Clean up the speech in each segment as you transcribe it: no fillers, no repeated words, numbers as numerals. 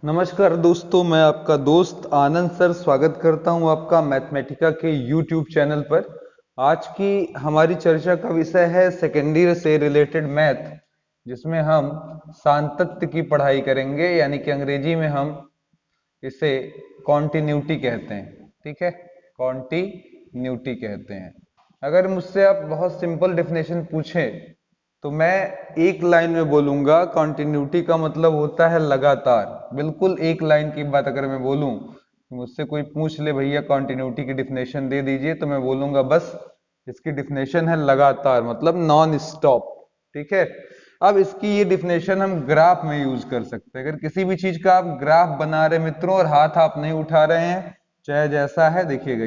नमस्कार दोस्तों, मैं आपका दोस्त आनंद सर स्वागत करता हूं आपका मैथमेटिका के यूट्यूब चैनल पर। आज की हमारी चर्चा का विषय है सेकेंड ईयर से रिलेटेड मैथ, जिसमें हम सातत्य की पढ़ाई करेंगे, यानी कि अंग्रेजी में हम इसे कॉन्टिन्यूटी कहते हैं। ठीक है, कॉन्टिन्यूटी कहते हैं। अगर मुझसे आप बहुत सिंपल डेफिनेशन पूछें तो मैं एक लाइन में बोलूंगा, कॉन्टिन्यूटी का मतलब होता है लगातार। बिल्कुल एक लाइन की बात अगर मैं बोलूं, मुझसे कोई पूछ ले भैया कॉन्टिन्यूटी की डिफिनेशन दे दीजिए, तो मैं बोलूंगा बस इसकी डिफिनेशन है लगातार, मतलब नॉन स्टॉप। ठीक है, अब इसकी ये डिफिनेशन हम ग्राफ में यूज कर सकते हैं। अगर किसी भी चीज का आप ग्राफ बना रहे मित्रों और हाथ आप नहीं उठा रहे हैं, चाहे जैसा है, देखिएगा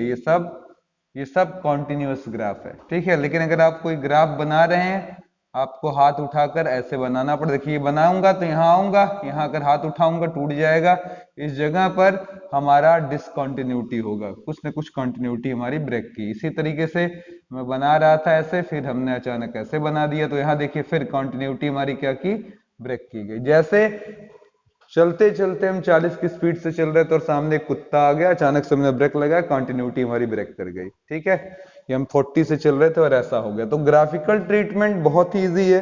ये सब कॉन्टिन्यूअस ग्राफ है। ठीक है, लेकिन अगर आप कोई ग्राफ बना रहे हैं, आपको हाथ उठाकर ऐसे बनाना पड़े। देखिए बनाऊंगा तो यहाँ आऊंगा, यहाँ अगर हाथ उठाऊंगा टूट जाएगा। इस जगह पर हमारा डिसकॉन्टिन्यूटी होगा, कुछ न कुछ कॉन्टिन्यूटी हमारी ब्रेक की। इसी तरीके से मैं बना रहा था ऐसे, फिर हमने अचानक ऐसे बना दिया, तो यहाँ देखिए फिर कॉन्टिन्यूटी हमारी क्या की, ब्रेक की गई। जैसे चलते चलते हम 40 की स्पीड से चल रहे थे और सामने एक कुत्ता आ गया, अचानक से हमने ब्रेक लगाया, कंटिन्यूटी हमारी ब्रेक कर गई। ठीक है, ये हम 40 से चल रहे थे और ऐसा हो गया। तो ग्राफिकल ट्रीटमेंट बहुत ही इजी है।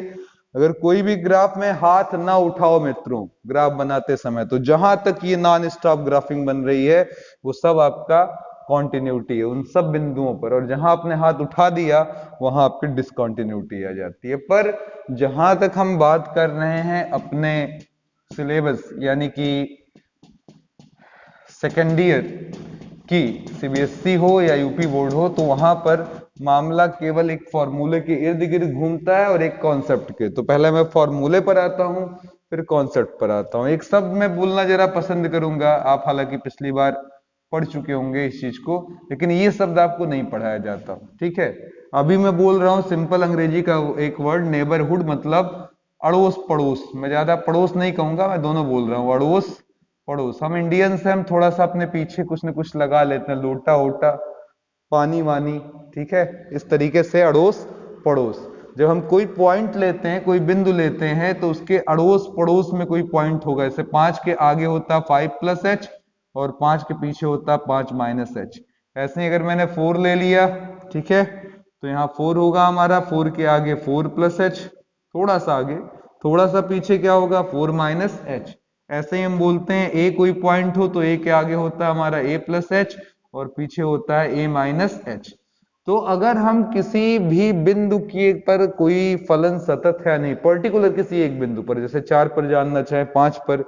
अगर कोई भी ग्राफ में हाथ ना उठाओ मित्रों ग्राफ बनाते समय, तो जहां तक ये नॉन स्टॉप ग्राफिंग बन रही है वो सब आपका कॉन्टिन्यूटी है उन सब बिंदुओं पर, और जहां आपने हाथ उठा दिया वहां आपकी डिसकॉन्टिन्यूटी आ जाती है। पर जहां तक हम बात कर रहे हैं अपने सिलेबस यानी कि सेकेंड ईयर की, सीबीएसई हो या यूपी बोर्ड हो, तो वहां पर मामला केवल एक फॉर्मूले के इर्द गिर्द घूमता है और एक कॉन्सेप्ट के। तो पहले मैं फॉर्मूले पर आता हूं, फिर कॉन्सेप्ट पर आता हूं। एक शब्द मैं बोलना जरा पसंद करूंगा, आप हालांकि पिछली बार पढ़ चुके होंगे इस चीज को, लेकिन ये शब्द आपको नहीं पढ़ाया जाता। ठीक है, अभी मैं बोल रहा हूं सिंपल अंग्रेजी का एक वर्ड, नेबरहुड, मतलब अड़ोस पड़ोस। मैं ज्यादा पड़ोस नहीं कहूंगा, मैं दोनों बोल रहा हूँ, अड़ोस पड़ोस। हम इंडियंस हैं, हम थोड़ा सा अपने पीछे कुछ न कुछ लगा लेते हैं, लोटा वोटा, पानी वानी। ठीक है, इस तरीके से अड़ोस पड़ोस। जब हम कोई पॉइंट लेते हैं, कोई बिंदु लेते हैं, तो उसके अड़ोस पड़ोस में कोई पॉइंट होगा। जैसे 5 के आगे होता 5+h और 5 के पीछे होता 5-h। ऐसे ही अगर मैंने 4 ले लिया, ठीक है, तो यहाँ 4 होगा हमारा, 4 के आगे 4+h, थोड़ा सा आगे, थोड़ा सा पीछे क्या होगा, 4-h। ऐसे ही हम बोलते हैं ए कोई पॉइंट हो तो ए के आगे होता है हमारा a+h और पीछे होता है a-h। तो अगर हम किसी भी बिंदु के पर कोई फलन सतत है नहीं, पर्टिकुलर किसी एक बिंदु पर, जैसे 4 पर जानना चाहे, 5 पर,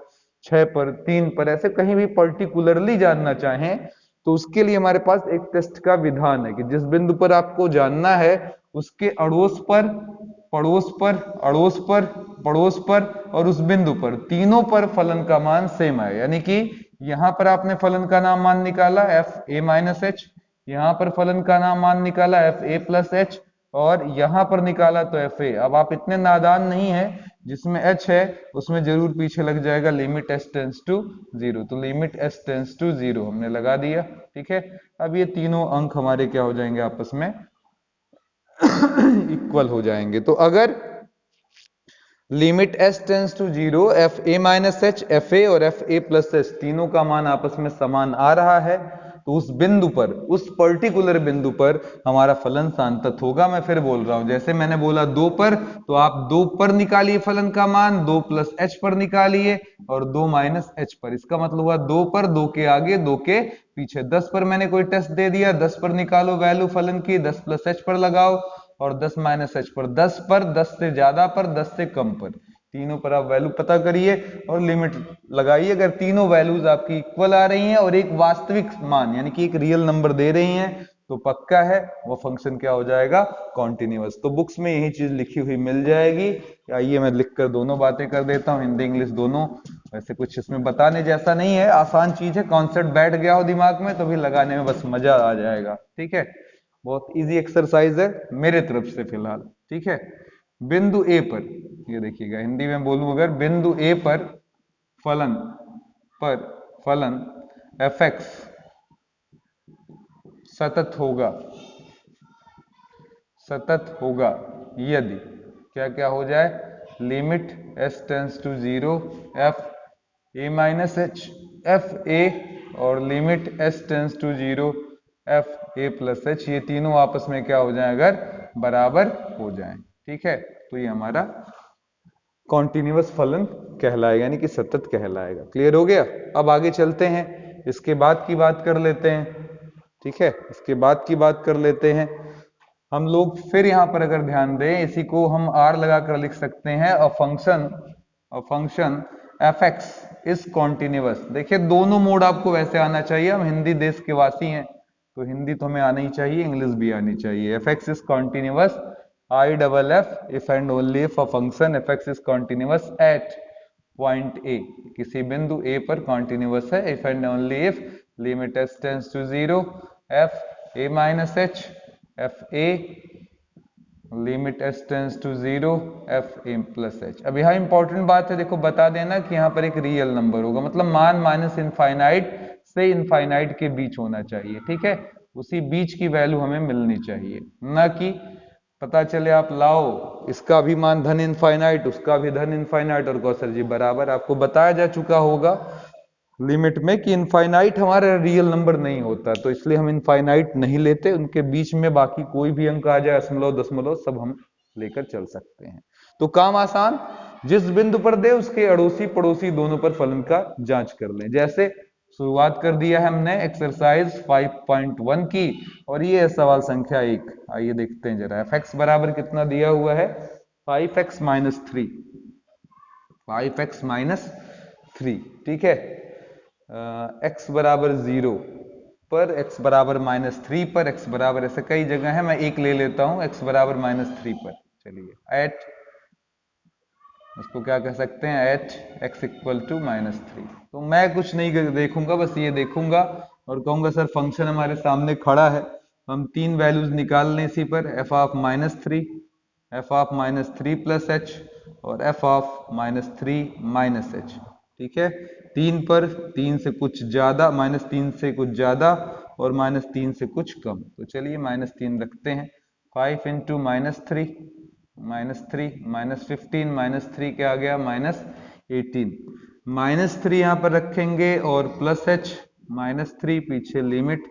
6 पर, 3 पर, ऐसे कहीं भी पर्टिकुलरली जानना चाहें, तो उसके लिए हमारे पास एक टेस्ट का विधान है कि जिस बिंदु पर आपको जानना है उसके अड़ोस पर, पड़ोस पर, अड़ोस पर, पड़ोस पर और उस बिंदु पर, तीनों पर फलन का मान सेम है। यानी कि यहां पर आपने फलन का नाम मान निकाला fa-h, यहां पर फलन का नाम मान निकाला fa+h, और यहां पर निकाला तो fa। अब आप इतने नादान नहीं है, जिसमें h है उसमें जरूर पीछे लग जाएगा लिमिट s टेंस टू 0, तो लिमिट s टेंस टू 0 हमने लगा दिया। ठीक है, अब ये तीनों अंक हमारे क्या हो जाएंगे, आपस में इक्वल हो जाएंगे। तो अगर limit s tends to 0, fa-h, fa और fa+h तीनों का मान आपस में समान आ रहा है, तो उस बिंदु पर, उस पर्टिकुलर बिंदु पर हमारा फलन सांतत होगा। मैं फिर बोल रहा हूं, जैसे मैंने बोला 2 पर, तो आप 2 पर निकालिए फलन का मान, 2+h पर निकालिए और 2-h पर। इसका मतलब हुआ 2 पर, 2 के आगे, 2 के पीछे। 10 पर मैंने कोई टेस्ट दे दिया, 10 पर निकालो वैल्यू फलन की, 10+h पर लगाओ और 10-h पर, 10 पर, 10 से ज्यादा पर, 10 से कम पर, तीनों पर आप वैल्यू पता करिए और लिमिट लगाइए। अगर तीनों वैल्यूज आपकी इक्वल आ रही हैं और एक वास्तविक मान यानी कि एक रियल नंबर दे रही हैं, तो पक्का है वो फंक्शन क्या हो जाएगा, कॉन्टिन्यूअस। तो बुक्स में यही चीज लिखी हुई मिल जाएगी। आइए मैं लिखकर दोनों बातें कर देता हूं, हिंदी इंग्लिश दोनों। वैसे कुछ इसमें बताने जैसा नहीं है, आसान चीज है, कॉन्सेप्ट बैठ गया हो दिमाग में तो भी लगाने में बस मजा आ जाएगा। ठीक है, बहुत इजी एक्सरसाइज है मेरे तरफ से फिलहाल। ठीक है, बिंदु ए पर, ये देखिएगा हिंदी में बोलूं, अगर बिंदु ए फलन पर फलन fx सतत होगा, सतत होगा यदि क्या क्या हो जाए, limit s tends to 0, f a minus H F a और limit S tends to 0 F A plus h, ये तीनों आपस में क्या हो जाए, अगर बराबर हो जाए, ठीक है, तो ये हमारा कॉन्टिन्यूअस फलन कहलाएगा, यानी कि सतत कहलाएगा। क्लियर हो गया? अब आगे चलते हैं, इसके बाद की बात कर लेते हैं, ठीक है, इसके बाद की बात कर लेते हैं हम लोग। फिर यहां पर अगर ध्यान दें, इसी को हम आर लगाकर लिख सकते हैं, अ function F X is continuous. देखिए दोनों मोड आपको वैसे आना चाहिए, हम हिंदी देश के वासी हैं तो हिंदी तो हमें आनी ही चाहिए, इंग्लिश भी आनी चाहिए। F X is continuous I double F if and only if a function F X is continuous at point A, किसी बिंदु ए पर कॉन्टिन्यूअस है, if and only if limit S tends to 0 F A minus H F A limit S tends to 0 F A plus H. अब यहाँ important बात है, देखो बता देना कि यहाँ पर एक रियल नंबर होगा, मतलब मान माइनस इनफाइनाइट से इनफाइनाइट के बीच होना चाहिए, ठीक है, उसी बीच की वैल्यू हमें मिलनी चाहिए, ना कि पता चले आप लाओ इसका भी मान धन इनफाइनाइट उसका भी धन इनफाइनाइट और कहो सर जी बराबर। आपको बताया जा चुका होगा लिमिट में कि इनफाइनाइट हमारा रियल नंबर नहीं होता, तो इसलिए हम इनफाइनाइट नहीं लेते, उनके बीच में बाकी कोई भी अंक आ जाए, दशमलव दशमलव सब हम लेकर चल सकते हैं। तो काम आसान, जिस बिंदु पर दे उसके अड़ोसी पड़ोसी दोनों पर फलन का जांच कर लें। जैसे शुरुआत कर दिया है हमने एक्सरसाइज 5.1 की, और ये है सवाल संख्या 1। आइए देखते हैं जरा, एफ एक्स बराबर कितना दिया हुआ है, 5x माइनस 3, 5x माइनस 3, ठीक है, x बराबर 0 पर, x बराबर माइनस 3 पर, x बराबर ऐसे कई जगह है, मैं एक ले लेता हूं, x बराबर माइनस 3 पर। चलिए एट, इसको क्या कह सकते हैं, at x equal to minus 3। तो मैं कुछ नहीं देखूंगा, बस ये देखूंगा और कहूंगा सर फंक्शन हमारे सामने खड़ा है, हम तीन वैल्यूज निकाल लें इसी पर, f of minus 3, f of minus 3 plus H और f of minus 3 minus h, ठीक है, तीन पर, तीन से कुछ ज्यादा, माइनस 3 से कुछ ज्यादा और माइनस 3 से कुछ कम, तो चलिए माइनस 3 रखते हैं। 5 into minus 3 minus 3 minus 15 minus 3 क्या आ गया, माइनस 18, माइनस 3 यहां पर रखेंगे और प्लस एच माइनस 3, पीछे लिमिट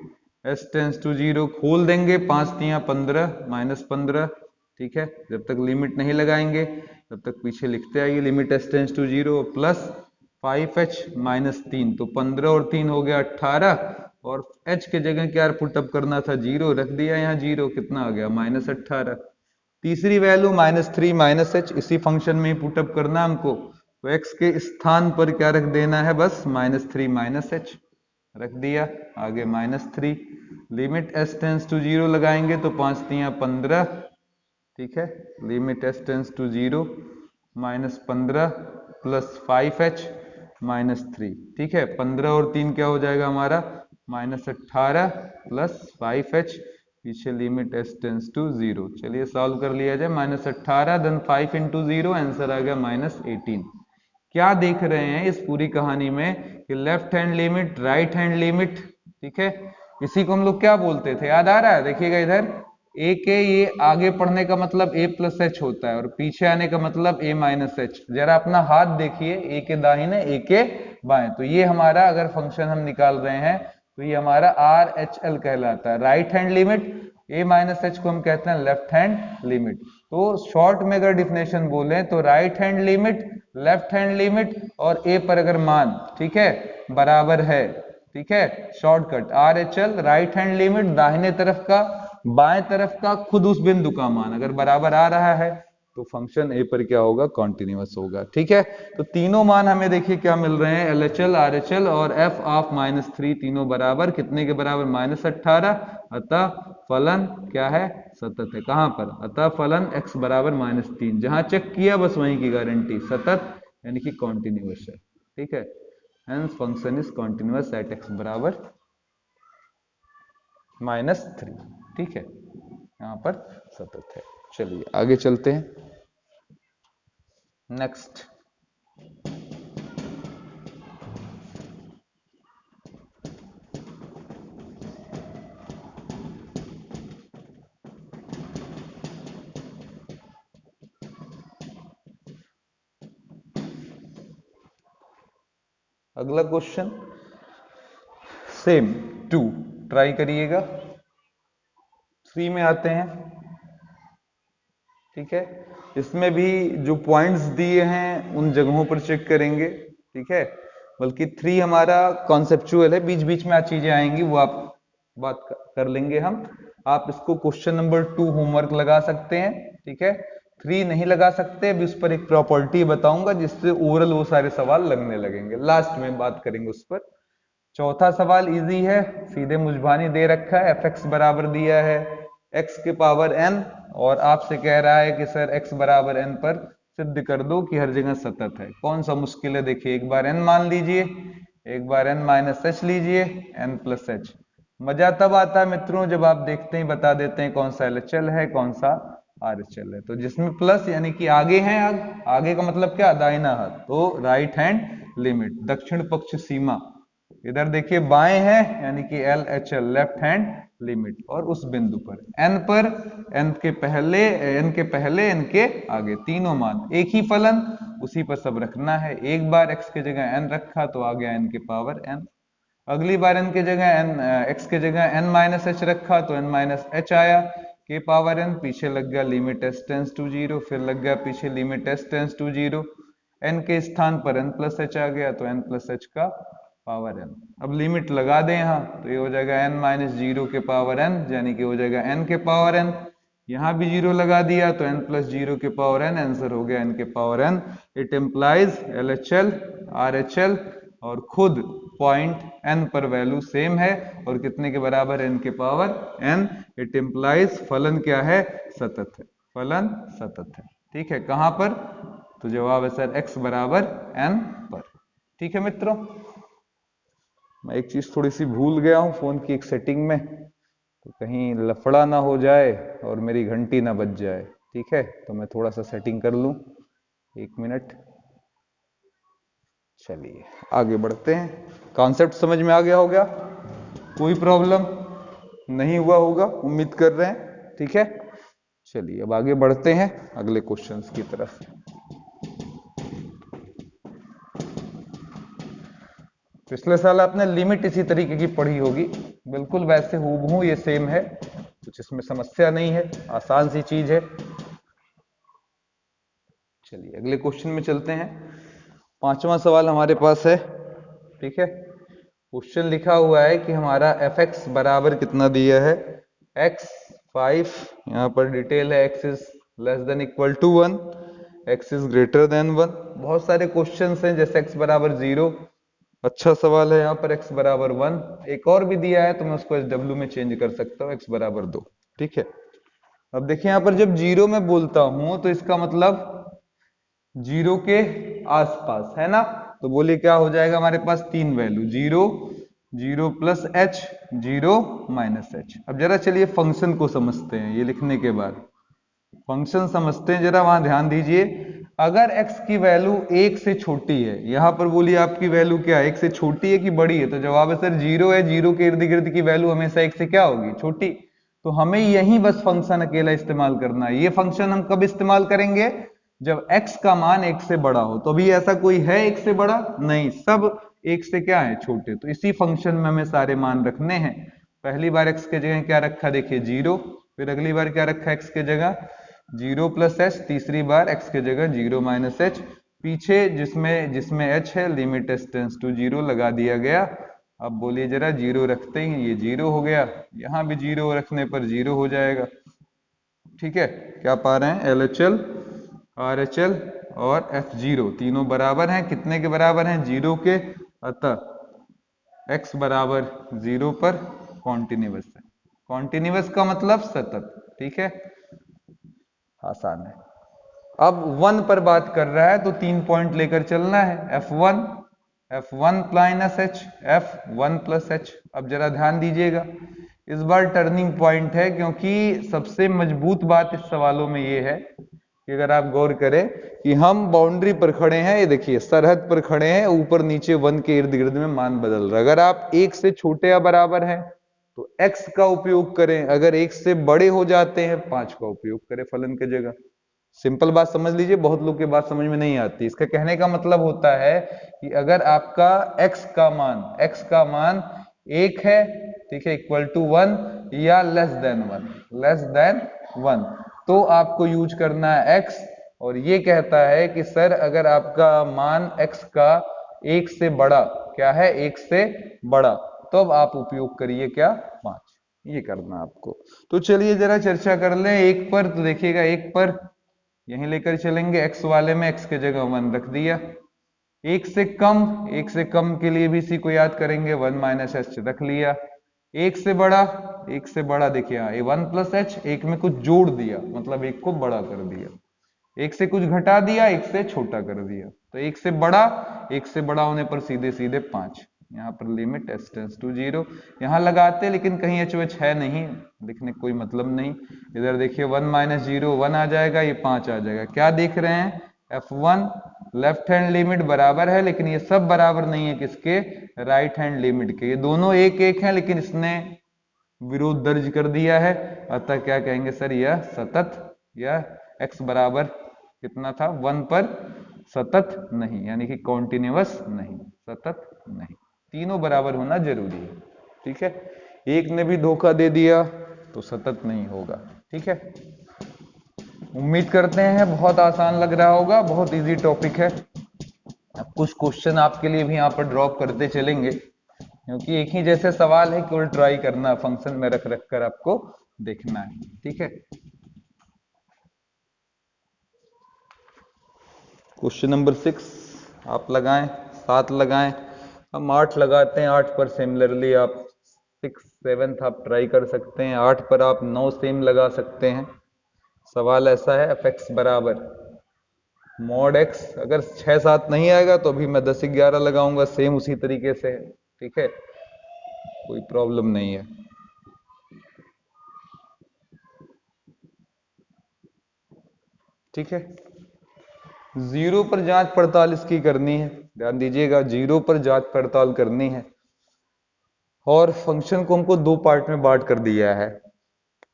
एस टेंस टू 0 खोल देंगे, 5 3 15 माइनस 15, ठीक है, जब तक लिमिट नहीं लगाएंगे तब तक पीछे लिखते आइए, limit S tends to 0 plus 5h minus 3, तो 15 और 3 हो गया 18, और h के जगह क्या पुटअप करना था, 0 रख दिया, यहाँ 0 कितना आ गया, माइनस 18। तीसरी वैल्यू माइनस 3 माइनस एच, इसी फंक्शन में ही पुटअप करना हमको, तो x के स्थान पर क्या रख देना है, बस माइनस 3 माइनस एच रख दिया, आगे minus 3, limit S tends to 0 लगाएंगे तो 5 3 15, ठीक है, limit S tends to 0 minus 15 plus 5h minus 3, ठीक है, 15 और 3 क्या हो जाएगा हमारा, माइनस 18 प्लस 5h, पीछे लिमिट एस टेंस टू 0। चलिए सॉल्व कर लिया जाए, माइनस 18 देन 5 इंटू 0, आंसर आ गया माइनस 18। क्या देख रहे हैं इस पूरी कहानी में कि left hand limit right hand limit, ठीक है, इसी को हम लोग क्या बोलते थे, याद आ रहा है, देखिएगा इधर, ए के ये आगे पढ़ने का मतलब ए प्लस एच होता है और पीछे आने का मतलब ए माइनस एच। जरा अपना हाथ देखिए, ए के दाहिने ए के बाएं, तो ये हमारा अगर फंक्शन हम निकाल रहे हैं तो ये हमारा आर एच एल कहलाता है, राइट हैंड लिमिट, ए माइनस एच को हम कहते हैं लेफ्ट हैंड लिमिट। तो शॉर्ट में अगर डिफिनेशन बोले तो right hand limit, left hand limit और ए पर अगर मान, ठीक है, बराबर है, ठीक है, shortcut R H L, right hand limit दाहिने तरफ का बाएं तरफ का खुद उस बिंदु का मान अगर बराबर आ रहा है तो फंक्शन ए पर क्या होगा, कॉन्टिन्यूअस होगा, ठीक है। तो तीनों मान हमें देखिए क्या मिल रहे हैं, L H L, R H L और एफ ऑफ माइनस 3, तीनों बराबर, कितने के बराबर, माइनस 18, अतः फलन क्या है, सतत है। कहां पर, अतः फलन x बराबर माइनस 3, जहां चेक किया बस वहीं की गारंटी, सतत यानी कि कॉन्टिन्यूअस है, ठीक है, hence function is continuous at x बराबर माइनस 3, ठीक है, यहां पर सतत है। चलिए आगे चलते हैं, नेक्स्ट। अगला क्वेश्चन सेम 2 ट्राई करिएगा। 3 में आते हैं। ठीक है, इसमें भी जो पॉइंट्स दिए हैं उन जगहों पर चेक करेंगे। ठीक है, बल्कि 3 हमारा कॉन्सेप्चुअल है, बीच बीच में आज चीजें आएंगी वो आप बात कर लेंगे हम। आप इसको क्वेश्चन नंबर 2 होमवर्क लगा सकते हैं। ठीक है, 3 नहीं लगा सकते, अभी उस पर एक प्रॉपर्टी बताऊंगा जिससे ओवरऑल वो सारे सवाल लगने लगेंगे, लास्ट में बात करेंगे उस पर। चौथा सवाल इजी है, सीधे मुझभानी दे रखा है, fx बराबर दिया है x के पावर n, और आपसे कह रहा है कि सर x बराबर n पर सिद्ध कर दो कि हर जगह सतत है। कौन सा मुश्किल है, देखिए एक बार n मान लीजिए, एक बार n माइनस एच लीजिए, n प्लस एच। मजा तब आता है मित्रों जब आप देखते हैं, बता देते हैं कौन सा LHL है कौन सा RHL है। तो जिसमें प्लस यानी कि आगे है, आगे का मतलब क्या, दाहिना हाथ, तो राइट हैंड लिमिट, दक्षिण पक्ष सीमा। इधर देखिए बाएं है यानी कि LHL लेफ्ट हैंड लिमिट, और उस बिंदु पर n के पहले n के आगे तीनों मान एक ही फलन, उसी पर सब रखना है। एक बार x के जगह n रखा तो आ गया n के पावर n, अगली बार n के जगह x के जगह n माइनस एच रखा तो n माइनस एच आया के पावर n, पीछे लग गया लिमिट s टेंस टू 0, फिर लग गया पीछे limit s tends to 0, n के स्थान पर n प्लस एच आ गया तो n प्लस एच का पावर n। अब लिमिट लगा दें यहाँ तो ये हो जाएगा n माइनस 0 के पावर n, यानी कि हो जाएगा n के पावर n। यहाँ भी 0 लगा दिया तो n प्लस 0 के पावर n, आंसर हो गया n के power n। It implies LHL RHL और खुद पॉइंट n पर वैल्यू सेम है और कितने के बराबर, n के पावर n। इट इम्प्लाइज फलन क्या है, सतत है, फलन सतत है। ठीक है, कहां पर, तो जवाब है सर x बराबर n पर। ठीक है मित्रों, मैं एक चीज थोड़ी सी भूल गया हूं फोन की एक सेटिंग में, तो कहीं लफड़ा ना हो जाए और मेरी घंटी ना बज जाए। ठीक है, तो मैं थोड़ा सा सेटिंग कर लूं, 1 मिनट। चलिए आगे बढ़ते हैं, कॉन्सेप्ट समझ में आ गया होगा, कोई प्रॉब्लम नहीं हुआ होगा उम्मीद कर रहे हैं। ठीक है, चलिए अब आगे बढ़ते हैं अगले क्वेश्चंस की तरफ। पिछले साल आपने लिमिट इसी तरीके की पढ़ी होगी, बिल्कुल वैसे हूबहू ये सेम है, कुछ इसमें समस्या नहीं है, आसान सी चीज है। चलिए अगले क्वेश्चन में चलते हैं। 5वां सवाल हमारे पास है। ठीक है, क्वेश्चन लिखा हुआ है कि हमारा fx बराबर कितना दिया है, x 5, यहाँ पर डिटेल है x is less than equal to 1, x is greater than 1। बहुत सारे क्वेश्चंस हैं जैसे x बराबर 0, अच्छा सवाल है। यहाँ पर x बराबर 1, एक और भी दिया है तो मैं उसको SW में चेंज कर सकता हूँ, x बराबर 2। ठीक है, अब देखिए यहाँ पर जब 0 में बोलता हूं तो इसका मतलब 0 के आसपास है ना, तो बोलिए क्या हो जाएगा हमारे पास, 3 value, 0, 0 plus H, 0 minus H. अब जरा चलिए फंक्शन को समझते हैं, ये लिखने के बाद फंक्शन समझते हैं, जरा वहां ध्यान दीजिए। अगर x की वैल्यू 1 से छोटी है, यहां पर बोलिए आपकी वैल्यू क्या है, 1 से छोटी है कि बड़ी है, तो जवाब है सर 0 है। 0 के इर्द गिर्द की वैल्यू हमेशा 1 से क्या होगी, छोटी। तो हमें यही बस फंक्शन अकेला इस्तेमाल करना है। ये फंक्शन हम कब इस्तेमाल करेंगे, जब x का मान 1 से बड़ा हो। तो अभी ऐसा कोई है 1 से बड़ा, नहीं, सब 1 से क्या है, छोटे। तो इसी फंक्शन में हमें सारे मान रखने हैं। पहली बार x के जगह क्या रखा, देखिए 0, फिर अगली बार क्या रखा x के जगह 0 प्लस एच, तीसरी बार x के जगह 0 माइनस एच, पीछे जिसमें h है लिमिट s टेंस टू 0 लगा दिया गया। अब बोलिए जरा 0 रखते ही ये 0 हो गया, यहां भी 0 रखने पर 0 हो जाएगा। ठीक है, क्या पा रहे हैं, LHL RHL और F0 तीनों बराबर हैं, कितने के बराबर हैं, 0 के। अतः x बराबर 0 पर कॉन्टिन्यूअस है। कॉन्टिन्यूअस का मतलब सतत। ठीक है, आसान है। अब 1 पर बात कर रहा है तो 3 पॉइंट लेकर चलना है, F1 minus H, F1 plus H. अब जरा ध्यान दीजिएगा, इस बार टर्निंग पॉइंट है, क्योंकि सबसे मजबूत बात इस सवालों में ये है कि अगर आप गौर करें कि हम बाउंड्री पर खड़े हैं, ये देखिए सरहद पर खड़े हैं, ऊपर नीचे 1 के इर्द गिर्द में मान बदल रहा है। अगर आप 1 से छोटे या बराबर हैं तो x का उपयोग करें, अगर 1 से बड़े हो जाते हैं 5 का उपयोग करें फलन की जगह। सिंपल बात समझ लीजिए, बहुत लोग के बात समझ में नहीं आती। इसका कहने का मतलब होता है कि अगर आपका x का मान 1 है, ठीक है, इक्वल टू 1 या लेस देन 1, तो आपको यूज करना है x। और ये कहता है कि सर अगर आपका मान x का 1 से बड़ा, क्या है, 1 से बड़ा, तो अब आप उपयोग करिए क्या, 5। ये करना आपको। तो चलिए जरा चर्चा कर लें एक पर। तो देखिएगा एक पर यहीं लेकर चलेंगे, x वाले में x के जगह 1 रख दिया। एक से कम के लिए भी इसी को याद करेंगे, 1 माइनस एच रख लिया। एक से बड़ा देखिए ये 1 प्लस एच, एक में कुछ जोड़ दिया मतलब एक को बड़ा कर दिया, एक से कुछ घटा दिया, एक से छोटा कर दिया। तो एक से बड़ा होने पर सीधे सीधे 5। यहाँ पर लिमिट s टेंड्स टू 0 यहाँ लगाते, लेकिन कहीं एच एच है नहीं, लिखने कोई मतलब नहीं। इधर देखिए 1 माइनस 0 1 आ जाएगा, ये 5 आ जाएगा। क्या देख रहे हैं, f1 लेफ्ट हैंड लिमिट बराबर है, लेकिन ये सब बराबर नहीं है किसके, राइट हैंड लिमिट के। ये दोनों एक एक हैं, लेकिन इसने विरोध दर्ज कर दिया है, अतः क्या कहेंगे सर, यह सतत, या x बराबर कितना था 1 पर सतत नहीं, यानी कि कॉन्टिन्यूअस नहीं, सतत नहीं। तीनों बराबर होना जरूरी है, ठीक है। एक ने भी धोखा दे दिया तो सतत नहीं होगा, ठीक है। उम्मीद करते हैं बहुत आसान लग रहा होगा, बहुत इजी टॉपिक है। अब कुछ क्वेश्चन आपके लिए भी यहाँ पर ड्रॉप करते चलेंगे, क्योंकि एक ही जैसे सवाल है, केवल ट्राई करना, फंक्शन में रख रख कर आपको देखना है, ठीक है। क्वेश्चन नंबर 6 आप लगाएं, 7 लगाएं, हम 8 लगाते हैं। 8 पर सिमिलरली आप 6 7 आप ट्राई कर सकते हैं, 8 पर आप 9 सेम लगा सकते हैं। सवाल ऐसा है, एफ एक्स बराबर मॉड एक्स। अगर 6 7 नहीं आएगा तो अभी मैं 10 11 लगाऊंगा, सेम उसी तरीके से है, ठीक है, कोई प्रॉब्लम नहीं है। ठीक है, 0 पर जांच पड़ताल इसकी करनी है, ध्यान दीजिएगा, 0 पर जांच पड़ताल करनी है। और फंक्शन को हमको 2 पार्ट में बांट कर दिया है।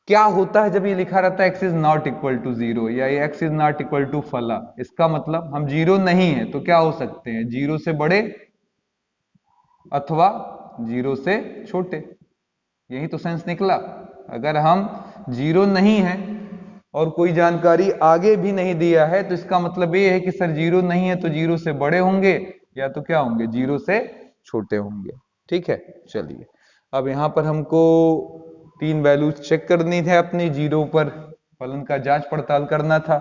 क्या होता है जब ये लिखा रहता है x is not equal to 0 या ये x is not equal to फला, इसका मतलब हम 0 नहीं है तो क्या हो सकते हैं, 0 से बड़े अथवा 0 से छोटे, यही तो सेंस निकला। अगर हम 0 नहीं है और कोई जानकारी आगे भी नहीं दिया है, तो इसका मतलब ये है कि सर 0 नहीं है तो 0 से बड़े होंगे, या तो क्या होंगे, 0 से छोटे होंगे, ठीक है। चलिए अब यहां पर हमको 3 वैल्यूज चेक करनी थे अपनी, 0 पर फलन का जांच पड़ताल करना था।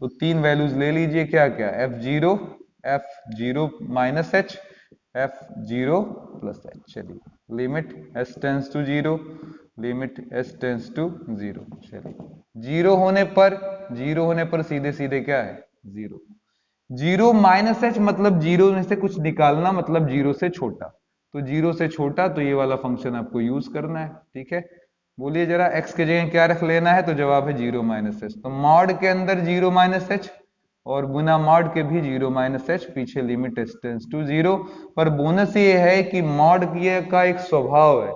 तो 3 वैल्यूज ले लीजिए, क्या क्या, f0 minus h, f0 plus h। चलिए limit s tends to 0, limit s tends to 0। चलिए 0 होने पर सीधे सीधे क्या है, 0। 0 माइनस h मतलब 0 में से कुछ निकालना, मतलब 0 से छोटा। तो 0 से छोटा, तो ये वाला फंक्शन आपको यूज करना है, ठीक है। बोलिए जरा, x के जगह क्या रख लेना है, तो जवाब है 0 माइनस एच। तो मॉड के अंदर 0 माइनस एच और गुना मॉड के भी 0 माइनस एच, पीछे लिमिट s टेंड्स टू 0। पर बोनस ये है कि मॉड का एक स्वभाव है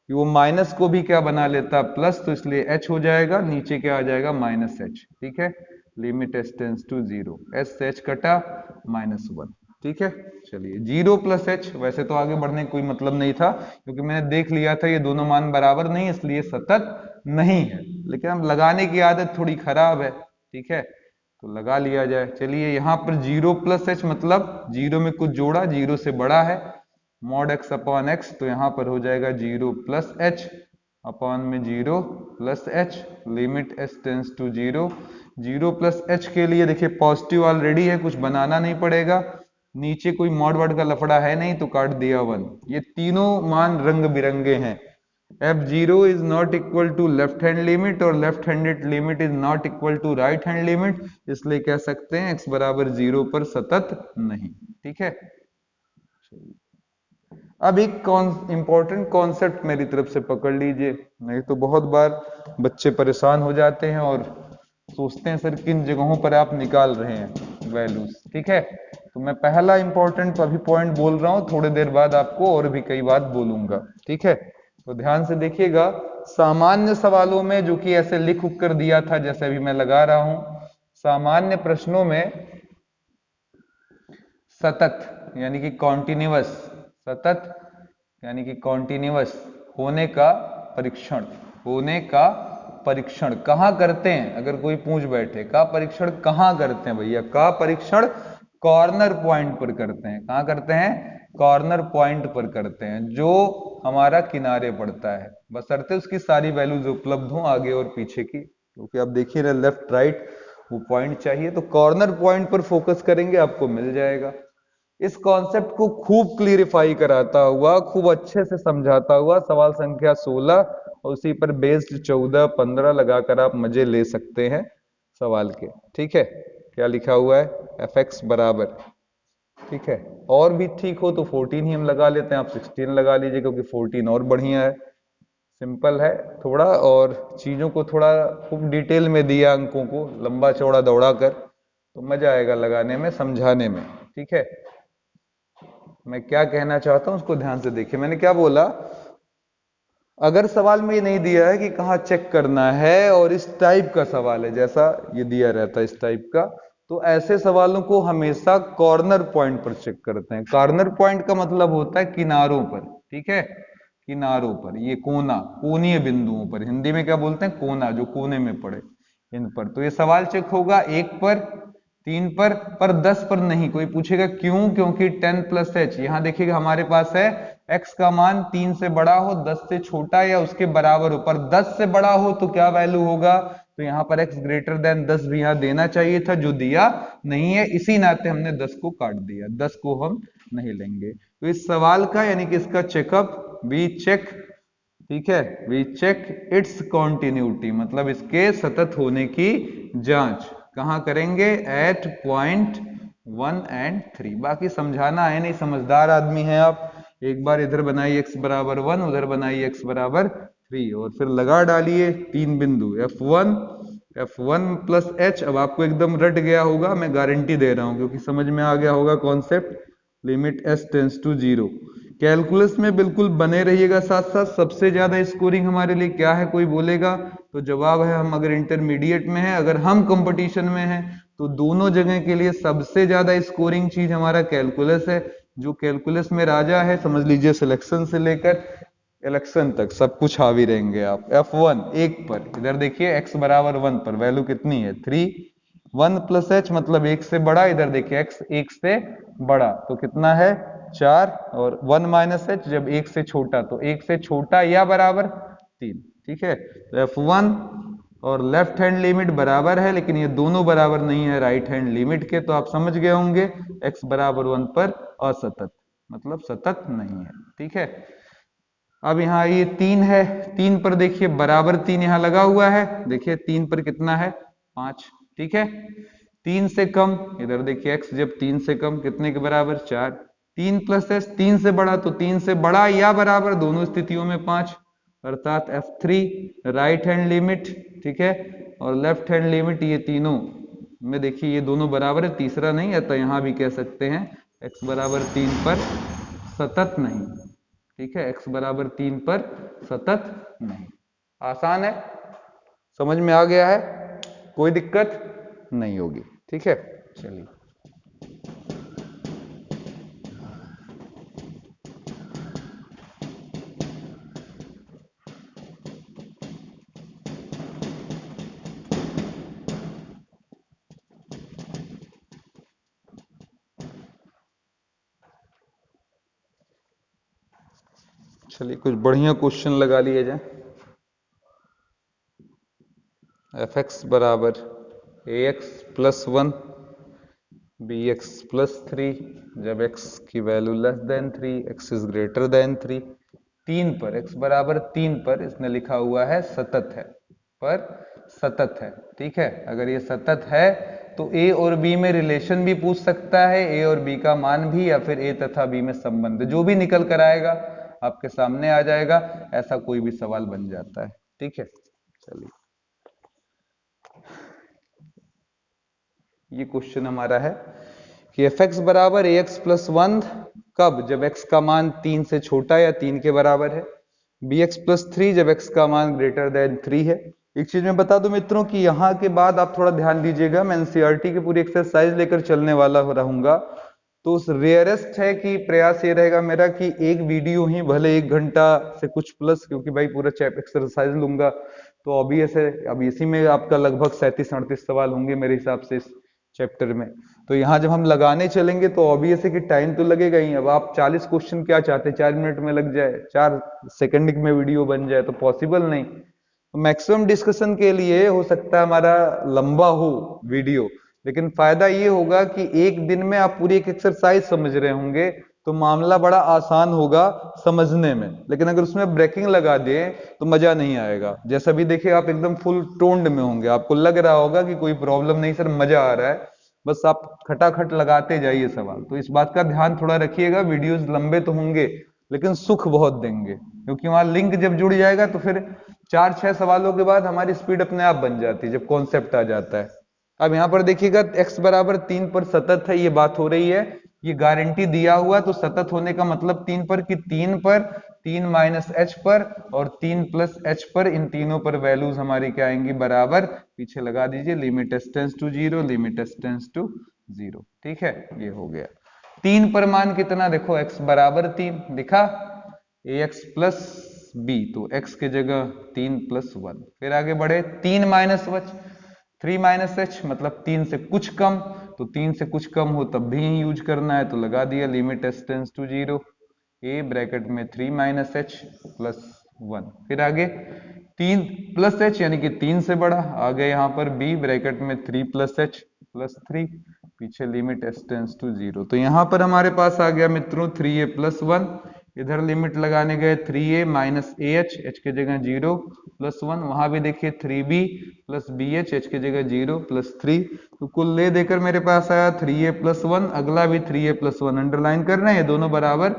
कि वो माइनस को भी क्या बना लेता है, प्लस, तो इसलिए h हो जाएगा, नीचे क्या आ जाएगा, माइनस h, ठीक है। Limit s tends to 0, s से h कटा, -1, ठीक है। चलिए 0 प्लस h, वैसे तो आगे बढ़ने कोई मतलब नहीं था, क्योंकि मैंने देख लिया था ये दोनों मान बराबर नहीं, इसलिए सतत नहीं है। लेकिन अब लगाने की आदत थोड़ी खराब है, ठीक है, तो लगा लिया जाए। चलिए यहाँ पर 0 प्लस h मतलब 0 में कुछ जोड़ा, 0 से बड़ा है, मॉड x अपॉन x, तो यहाँ पर हो जाएगा 0 प्लस h अपॉन में 0 plus h, limit s tends to 0। 0 plus h के लिए देखिए पॉजिटिव ऑलरेडी है, कुछ बनाना नहीं पड़ेगा, नीचे कोई मॉड वर्ड का लफड़ा है नहीं, तो काट दिया 1। ये तीनों मान रंग बिरंगे हैं। f0 is not equal to left hand limit और left handed limit is not equal to right hand limit, इसलिए कह सकते हैं x बराबर 0 पर सतत नहीं, ठीक है। अब एक इंपॉर्टेंट कॉन्सेप्ट मेरी तरफ से पकड़ लीजिए, नहीं तो बहुत बार बच्चे परेशान हो जाते हैं और सोचते हैं सर किन जगहों पर आप निकाल रहे हैं वैल्यूज, ठीक है। तो मैं पहला इंपॉर्टेंट अभी पॉइंट बोल रहा हूं, थोड़ी देर बाद आपको और भी कई बात बोलूंगा, ठीक है। तो ध्यान से देखिएगा, सामान्य सवालों में जो कि ऐसे लिख उक कर दिया था, जैसे अभी मैं लगा रहा हूं, सामान्य प्रश्नों में सतत यानी कि कॉन्टिन्यूअस, सतत यानी कि कॉन्टिन्यूअस होने का परीक्षण, होने का परीक्षण कहाँ करते हैं? अगर कोई पूछ बैठे का परीक्षण कहाँ करते हैं भैया, का परीक्षण कॉर्नर पॉइंट पर करते हैं। कहाँ करते हैं? कॉर्नर पॉइंट पर करते हैं, जो हमारा किनारे पड़ता है, बशर्ते उसकी सारी वैल्यूज उपलब्ध हो आगे और पीछे की, क्योंकि आप देखिए ना लेफ्ट राइट वो पॉइंट चाहिए, तो कॉर्नर पॉइंट पर फोकस करेंगे आपको मिल जाएगा। इस कॉन्सेप्ट को खूब क्लियरिफाई कराता हुआ, खूब अच्छे से समझाता हुआ सवाल संख्या 16 और उसी पर बेस्ड 14, 15 लगाकर आप मजे ले सकते हैं सवाल के। ठीक है, क्या लिखा हुआ है? fx बराबर, ठीक है, और भी ठीक हो तो 14 ही हम लगा लेते हैं, आप 16 लगा लीजिए क्योंकि 14 और बढ़िया है, सिंपल है थोड़ा, और चीजों को थोड़ा खूब डिटेल में दिया, अंकों को लंबा चौड़ा दौड़ा कर, तो मजा आएगा लगाने में, समझाने में। ठीक है, मैं क्या कहना चाहता हूं उसको ध्यान से देखिए। मैंने क्या बोला, अगर सवाल में ये नहीं दिया है कि कहाँ चेक करना है और इस टाइप का सवाल है, जैसा ये दिया रहता है इस टाइप का, तो ऐसे सवालों को हमेशा कॉर्नर पॉइंट पर चेक करते हैं। कॉर्नर पॉइंट का मतलब होता है किनारों पर, ठीक है, किनारों पर, ये कोना, कोनीय बिंदुओं पर, हिंदी में क्या बोलते हैं? कोना, जो कोने में पड़े इन पर। तो ये सवाल चेक होगा 1 पर, 3 पर 10 पर नहीं। कोई पूछेगा क्यों? क्योंकि 10 प्लस h, यहां देखिएगा हमारे पास है x का मान 3 से बड़ा हो, 10 से छोटा या उसके बराबर हो, पर 10 से बड़ा हो तो क्या वैल्यू होगा? तो यहाँ पर x ग्रेटर देन 10 भी यहाँ देना चाहिए था, जो दिया नहीं है, इसी नाते हमने 10 को काट दिया, 10 को हम नहीं लेंगे। तो इस सवाल का यानी कि इसका चेकअप, वी चेक, ठीक है, वी चेक इट्स कॉन्टिन्यूटी, मतलब इसके सतत होने की जांच कहां करेंगे? At point 1 and 3। बाकी समझाना है नहीं, समझदार आदमी है आप, एक बार इधर बनाइए x बराबर 1, उधर बनाइए x बराबर 3 और फिर लगा डालिए 3 बिंदु f1 प्लस h। अब आपको एकदम रट गया होगा, मैं गारंटी दे रहा हूं, क्योंकि समझ में आ गया होगा concept, limit s tends to 0। Calculus में बिल्कुल बने रहिएगा साथ साथ। सबसे ज्यादा स्कोरिंग हमारे लिए क्या है, कोई बोलेगा तो जवाब है, हम अगर इंटरमीडिएट में है, अगर हम कंपटीशन में हैं, तो दोनों जगह के लिए सबसे ज्यादा स्कोरिंग चीज हमारा कैलकुलस है। जो कैलकुलस में राजा है, समझ लीजिए सिलेक्शन से लेकर इलेक्शन तक सब कुछ हावी रहेंगे आप। f1 1 पर, इधर देखिए x बराबर 1 पर वैल्यू कितनी है? 3। 1 प्लस h मतलब 1 से बड़ा, इधर देखिए x 1 से बड़ा तो कितना है? 4, और 1 माइनस h जब 1 से छोटा, तो 1 से छोटा या बराबर 3। ठीक है, तो f1 और लेफ्ट हैंड लिमिट बराबर है, लेकिन ये दोनों बराबर नहीं है राइट हैंड लिमिट के, तो आप समझ गए होंगे x बराबर 1 पर असतत, मतलब सतत नहीं है। ठीक है, अब यहाँ ये 3 है, 3 पर देखिए बराबर 3 यहाँ लगा हुआ है, देखिए 3 पर कितना है? 5। ठीक है, 3 से कम, इधर देखिए x जब 3 से कम कितने के बराबर? 4। 3 प्लस h 3 से बड़ा, तो 3 से बड़ा या बराबर दोनों स्थितियों में 5, अर्थात f3 राइट हैंड लिमिट, ठीक है, और लेफ्ट हैंड लिमिट, ये तीनों में देखिए ये दोनों बराबर है, तीसरा नहीं है, तो यहां भी कह सकते हैं x बराबर 3 पर सतत नहीं। ठीक है, x बराबर 3 पर सतत नहीं। आसान है, समझ में आ गया है, कोई दिक्कत नहीं होगी। ठीक है, चलिए चलिए कुछ बढ़िया क्वेश्चन लगा लिए जाए। fx बराबर ax प्लस 1 bx प्लस 3, जब x की value less than 3, x is greater then 3। 3 पर, x बराबर 3 पर इसने लिखा हुआ है सतत है, पर सतत है। ठीक है, अगर ये सतत है तो a और b में रिलेशन भी पूछ सकता है, a और b का मान भी, या फिर a तथा b में संबंध, जो भी निकल कर आएगा आपके सामने आ जाएगा, ऐसा कोई भी सवाल बन जाता है। ठीक है, चलिए ये क्वेश्चन हमारा है कि fx बराबर ax प्लस 1 कब? जब x का मान 3 से छोटा या 3 के बराबर है। bx प्लस 3 जब x का मान ग्रेटर देन 3 है। एक चीज मैं बता दूं मित्रों कि यहाँ के बाद आप थोड़ा ध्यान दीजिएगा, मैं एनसीईआरटी की पूरी एक्सरसाइज लेकर चलने वाला रहूंगा। तो उस रेयरेस्ट है कि प्रयास ये रहेगा मेरा कि एक वीडियो ही भले 1 घंटा से कुछ प्लस, क्योंकि भाई पूरा चैप एक्सरसाइज लूंगा तो ऑब्वियस है अब इसी में आपका लगभग 37-38 सवाल होंगे मेरे हिसाब से इस चैप्टर में। तो यहाँ जब हम लगाने चलेंगे तो ऑब्वियस है कि टाइम तो लगेगा ही। अब आप 40 क्वेश्चन क्या चाहते हैं 4 मिनट में लग जाए, 4 सेकंड में वीडियो बन जाए, तो पॉसिबल नहीं। तो मैक्सिमम डिस्कशन के लिए हो सकता है हमारा लंबा हो वीडियो, लेकिन फायदा ये होगा कि एक दिन में आप पूरी एक एक्सरसाइज समझ रहे होंगे तो मामला बड़ा आसान होगा समझने में। लेकिन अगर उसमें ब्रेकिंग लगा दिए तो मजा नहीं आएगा। जैसा भी देखिए आप एकदम फुल टोन्ड में होंगे, आपको लग रहा होगा कि कोई प्रॉब्लम नहीं सर, मजा आ रहा है, बस आप खटाखट लगाते जाइए सवाल। तो इस बात का ध्यान थोड़ा रखिएगा, वीडियोस लंबे तो होंगे लेकिन सुख बहुत देंगे, क्योंकि वहां लिंक जब जुड़ जाएगा तो फिर 4-6 सवालों के बाद हमारी स्पीड अपने आप बन जाती है जब कॉन्सेप्ट आ जाता है। अब यहाँ पर देखिएगा x बराबर 3 पर सतत है, ये बात हो रही है, ये गारंटी दिया हुआ, तो सतत होने का मतलब 3 पर कि 3 पर, 3 माइनस h पर और 3 प्लस h पर, इन तीनों पर वैल्यूज हमारी क्या आएंगी बराबर, पीछे लगा दीजिए limit s tends to 0, limit s tends to 0। ठीक है, ये हो गया। 3 पर मान कितना, देखो x बराबर 3 लिखा, ax प्लस b, तो x के जगह 3 प्लस 1। फिर आगे बढ़े, 3 माइनस h, 3 माइनस एच मतलब 3 से कुछ कम, तो 3 से कुछ कम हो तब भी यूज करना है, तो लगा दिया limit s tends to 0, a bracket में 3 माइनस एच प्लस 1। फिर आगे 3 प्लस एच यानी कि 3 से बड़ा, आगे यहाँ पर b ब्रैकेट में 3 प्लस एच प्लस 3, पीछे लिमिट s टेंड्स टू 0। तो यहाँ पर हमारे पास आ गया मित्रों 3a प्लस 1, इधर लिमिट लगाने गए 3a माइनस ah, h के जगह 0 प्लस 1, वहां भी देखिए 3b प्लस bh, h के जगह 0 प्लस 3, तो कुल ले देकर मेरे पास आया 3a प्लस 1, अगला भी 3a प्लस 1, अंडरलाइन कर रहे हैं, ये दोनों बराबर,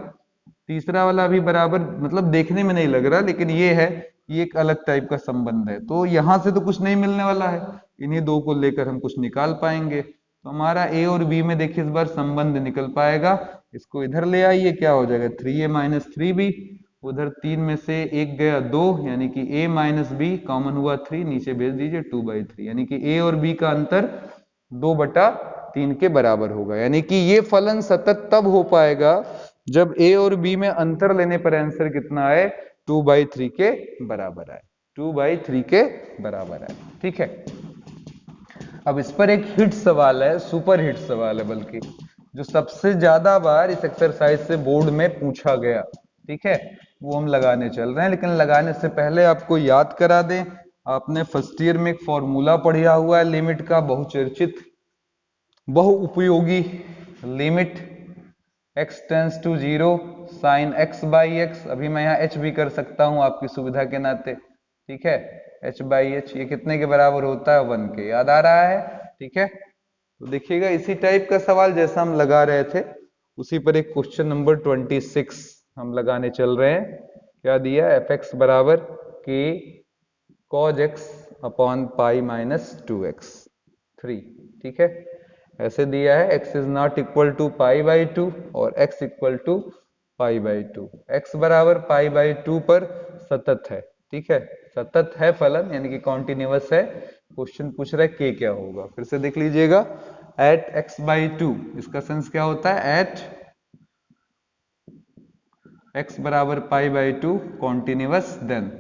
तीसरा वाला भी बराबर, मतलब देखने में नहीं लग रहा लेकिन ये है, ये एक अलग टाइप का संबंध है। तो यहां से तो कुछ नहीं मिलने वाला है, इन्हीं दो को लेकर हम कुछ निकाल पाएंगे। तो हमारा a और b में देखिए इस बार संबंध निकल पाएगा, इसको इधर ले आइए, क्या हो जाएगा 3a माइनस 3b, उधर 3 में से 1 गया 2, यानी कि a माइनस b कॉमन हुआ 3, नीचे भेज दीजिए 2/3, यानी कि a और b का अंतर 2/3 के बराबर होगा। यानी कि ये फलन सतत तब हो पाएगा जब a और b में अंतर लेने पर आंसर कितना आए, 2/3 के बराबर आए, 2/3 के बराबर आए। ठीक है, अब इस पर एक हिट सवाल है, सुपर हिट सवाल है बल्कि, जो सबसे ज्यादा बार इस एक्सरसाइज से बोर्ड में पूछा गया। ठीक है, वो हम लगाने चल रहे हैं, लेकिन लगाने से पहले आपको याद करा दें, आपने फर्स्ट ईयर में एक फॉर्मूला पढ़ा हुआ है लिमिट का, बहुचर्चित बहुउपयोगी, limit x tends to 0 sine x by x, अभी मैं यहाँ h भी कर सकता हूँ आपकी सुविधा के नाते। ठीक है, h बाई एच, ये कितने के बराबर होता है, 1 के, याद आ रहा है। ठीक है, तो देखिएगा इसी टाइप का सवाल जैसा हम लगा रहे थे उसी पर एक क्वेश्चन नंबर 26 हम लगाने चल रहे हैं। क्या दिया, fx बराबर k cos x upon pi minus 2x3। ठीक है, ऐसे दिया है, x is not equal to pi by 2 और x equal to pi by 2, x बराबर पाई बाई 2 पर सतत है। ठीक है, सतत है फलन यानी कि कॉन्टिन्यूअस है। क्वेश्चन पूछ रहा है k क्या होगा, फिर से देख लीजिएगा, एट x बाई 2, इसका सेंस क्या होता है, एट x बराबर पाई बाई 2 कॉन्टिन्यूअस देन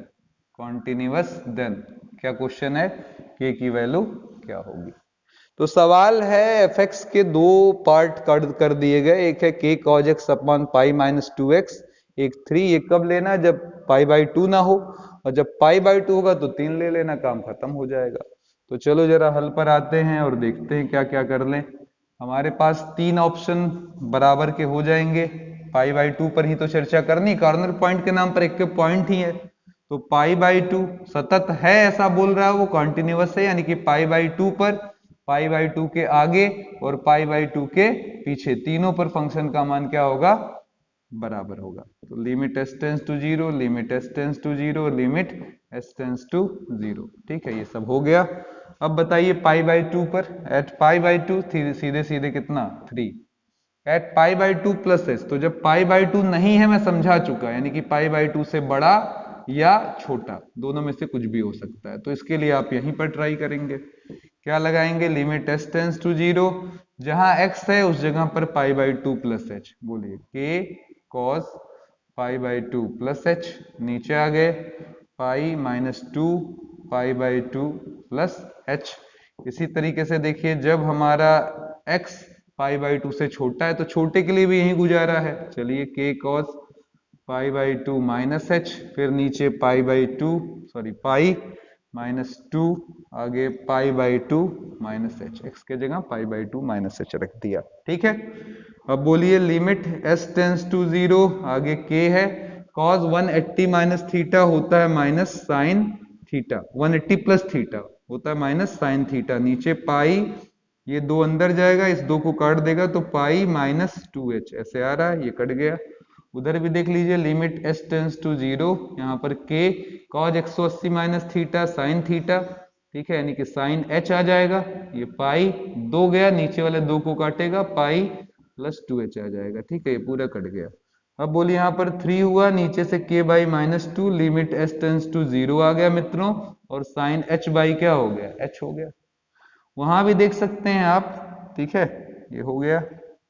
क्या क्वेश्चन है, k की वैल्यू क्या होगी। तो सवाल है fx के दो पार्ट कर दिए गए, एक है k cos x upon pi minus 2x, एक 3, ये कब लेना, जब पाई बाई 2 ना हो, और जब पाई बाई 2 होगा तो 3 ले लेना, काम खत्म हो जाएगा। तो चलो जरा हल पर आते हैं और देखते हैं क्या क्या कर लें। हमारे पास 3 ऑप्शन बराबर के हो जाएंगे, पाई बाई 2 पर ही तो चर्चा करनी, कॉर्नर पॉइंट के नाम पर एक के पॉइंट ही है। तो पाई बाई 2 सतत है ऐसा बोल रहा है, वो कॉन्टिन्यूअस है, यानी कि पाई बाई 2 पर, पाई बाई 2 के आगे और पाई बाई 2 के पीछे, तीनों पर फंक्शन का मान क्या होगा, बराबर होगा। तो limit s tends to 0, limit s tends to 0, limit s tends to 0। ठीक है, ये सब हो गया। अब बताइए पाई बाई 2 पर, एट पाई बाई 2 सीधे सीधे कितना, 3, at pi by 2 plus S, तो जब पाई बाई 2 नहीं है मैं समझा चुका, यानी कि पाई बाई 2 से बड़ा या छोटा, दोनों में से कुछ भी हो सकता है। तो इसके लिए आप यहीं पर ट्राई करेंगे। क्या लगाएंगे? लिमिट s टेंस टू 0, जहां x है उस जगह पर पाई बाई 2 प्लस एच। बोलिए k cos pi by 2 plus H, नीचे आ गए pi minus 2 pi by 2 plus H. इसी तरीके से देखिए जब हमारा x पाई बाई 2 से छोटा है तो छोटे के लिए भी यही गुजारा है। चलिए k cos pi by 2 minus H, फिर नीचे पाई बाई 2 सॉरी पाई माइनस 2, आगे पाई बाई 2 माइनस एच, एक्स के जगह पाई बाई 2 माइनस एच रख दिया। ठीक है, अब बोलिए लिमिट s टेंस टू 0, आगे k है, cos 180 माइनस थीटा होता है minus sine theta, 180 plus theta होता है माइनस साइन थीटा, नीचे पाई, ये दो अंदर जाएगा, इस दो को काट देगा तो पाई माइनस 2h ऐसे आ रहा है, ये कट गया। उधर भी देख लीजिए लिमिट s टेंस टू 0, यहाँ पर k cos 180 minus theta sine theta, ठीक है, यानी कि साइन h आ जाएगा, ये पाई दो गया, नीचे वाले दो को काटेगा, पाई प्लस 2h आ जाएगा। ठीक है, ये पूरा कट गया। अब बोलिए यहाँ पर 3 हुआ, नीचे से k by minus 2, limit s tends to 0 आ गया मित्रों, और साइन h बाई क्या हो गया? h हो गया। वहां भी देख सकते हैं आप, ठीक है, ये हो गया,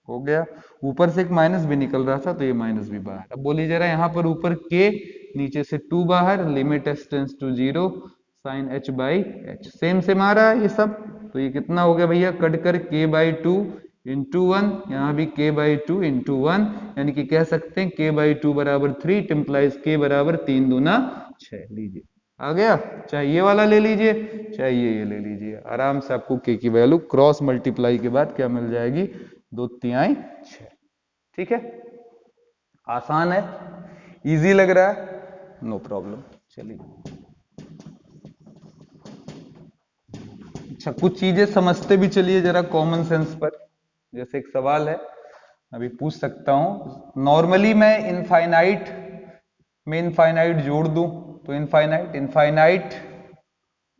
हो गया, ऊपर से एक माइनस भी निकल रहा था तो ये माइनस भी बाहर। अब बोलिए जरा, यहाँ पर ऊपर k, नीचे से 2 बाहर, limit s tends to 0, sine h by h, same same आ रहा है ये सब। तो ये कितना हो गया भैया? कट कर k बाई 2 इंटू 1, यहाँ भी k बाई 2 इंटू 1, यानी कि कह सकते हैं k बाई 2 बराबर 3, इम्प्लाइज k बराबर 3 दूना 6। लीजिए आ गया, चाहे ये वाला ले लीजिए चाहे ये ले लीजिए, आराम से आपको k की वैल्यू क्रॉस मल्टीप्लाई के बाद क्या मिल जाएगी? 2 तिहाई 6। ठीक है, आसान है, इजी लग रहा है, नो प्रॉब्लम। चलिए, अच्छा कुछ चीजें समझते भी चलिए जरा कॉमन सेंस पर। जैसे एक सवाल है, अभी पूछ सकता हूं, नॉर्मली मैं इनफाइनाइट में इनफाइनाइट जोड़ दूं तो इनफाइनाइट, इनफाइनाइट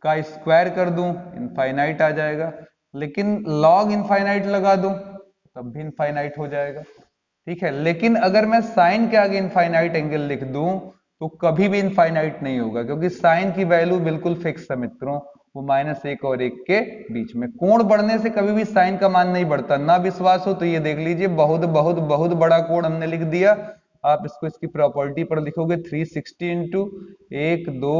का स्क्वायर कर दूं इनफाइनाइट आ जाएगा, लेकिन लॉग इनफाइनाइट लगा दूं तब भी इनफाइनाइट हो जाएगा। ठीक है, लेकिन अगर मैं साइन के आगे इनफाइनाइट एंगल लिख दूं तो कभी भी इनफाइनाइट नहीं होगा, क्योंकि साइन की वैल्यू बिल्कुल फिक्स है मित्रों, वो -1 और 1 के बीच में। कोण बढ़ने से कभी भी साइन का मान नहीं बढ़ता। ना विश्वास हो तो ये देख लीजिए, बहुत बहुत बहुत बड़ा कोण हमने लिख दिया, आप इसको इसकी प्रॉपर्टी पर लिखोगे 360 इंटू 1 2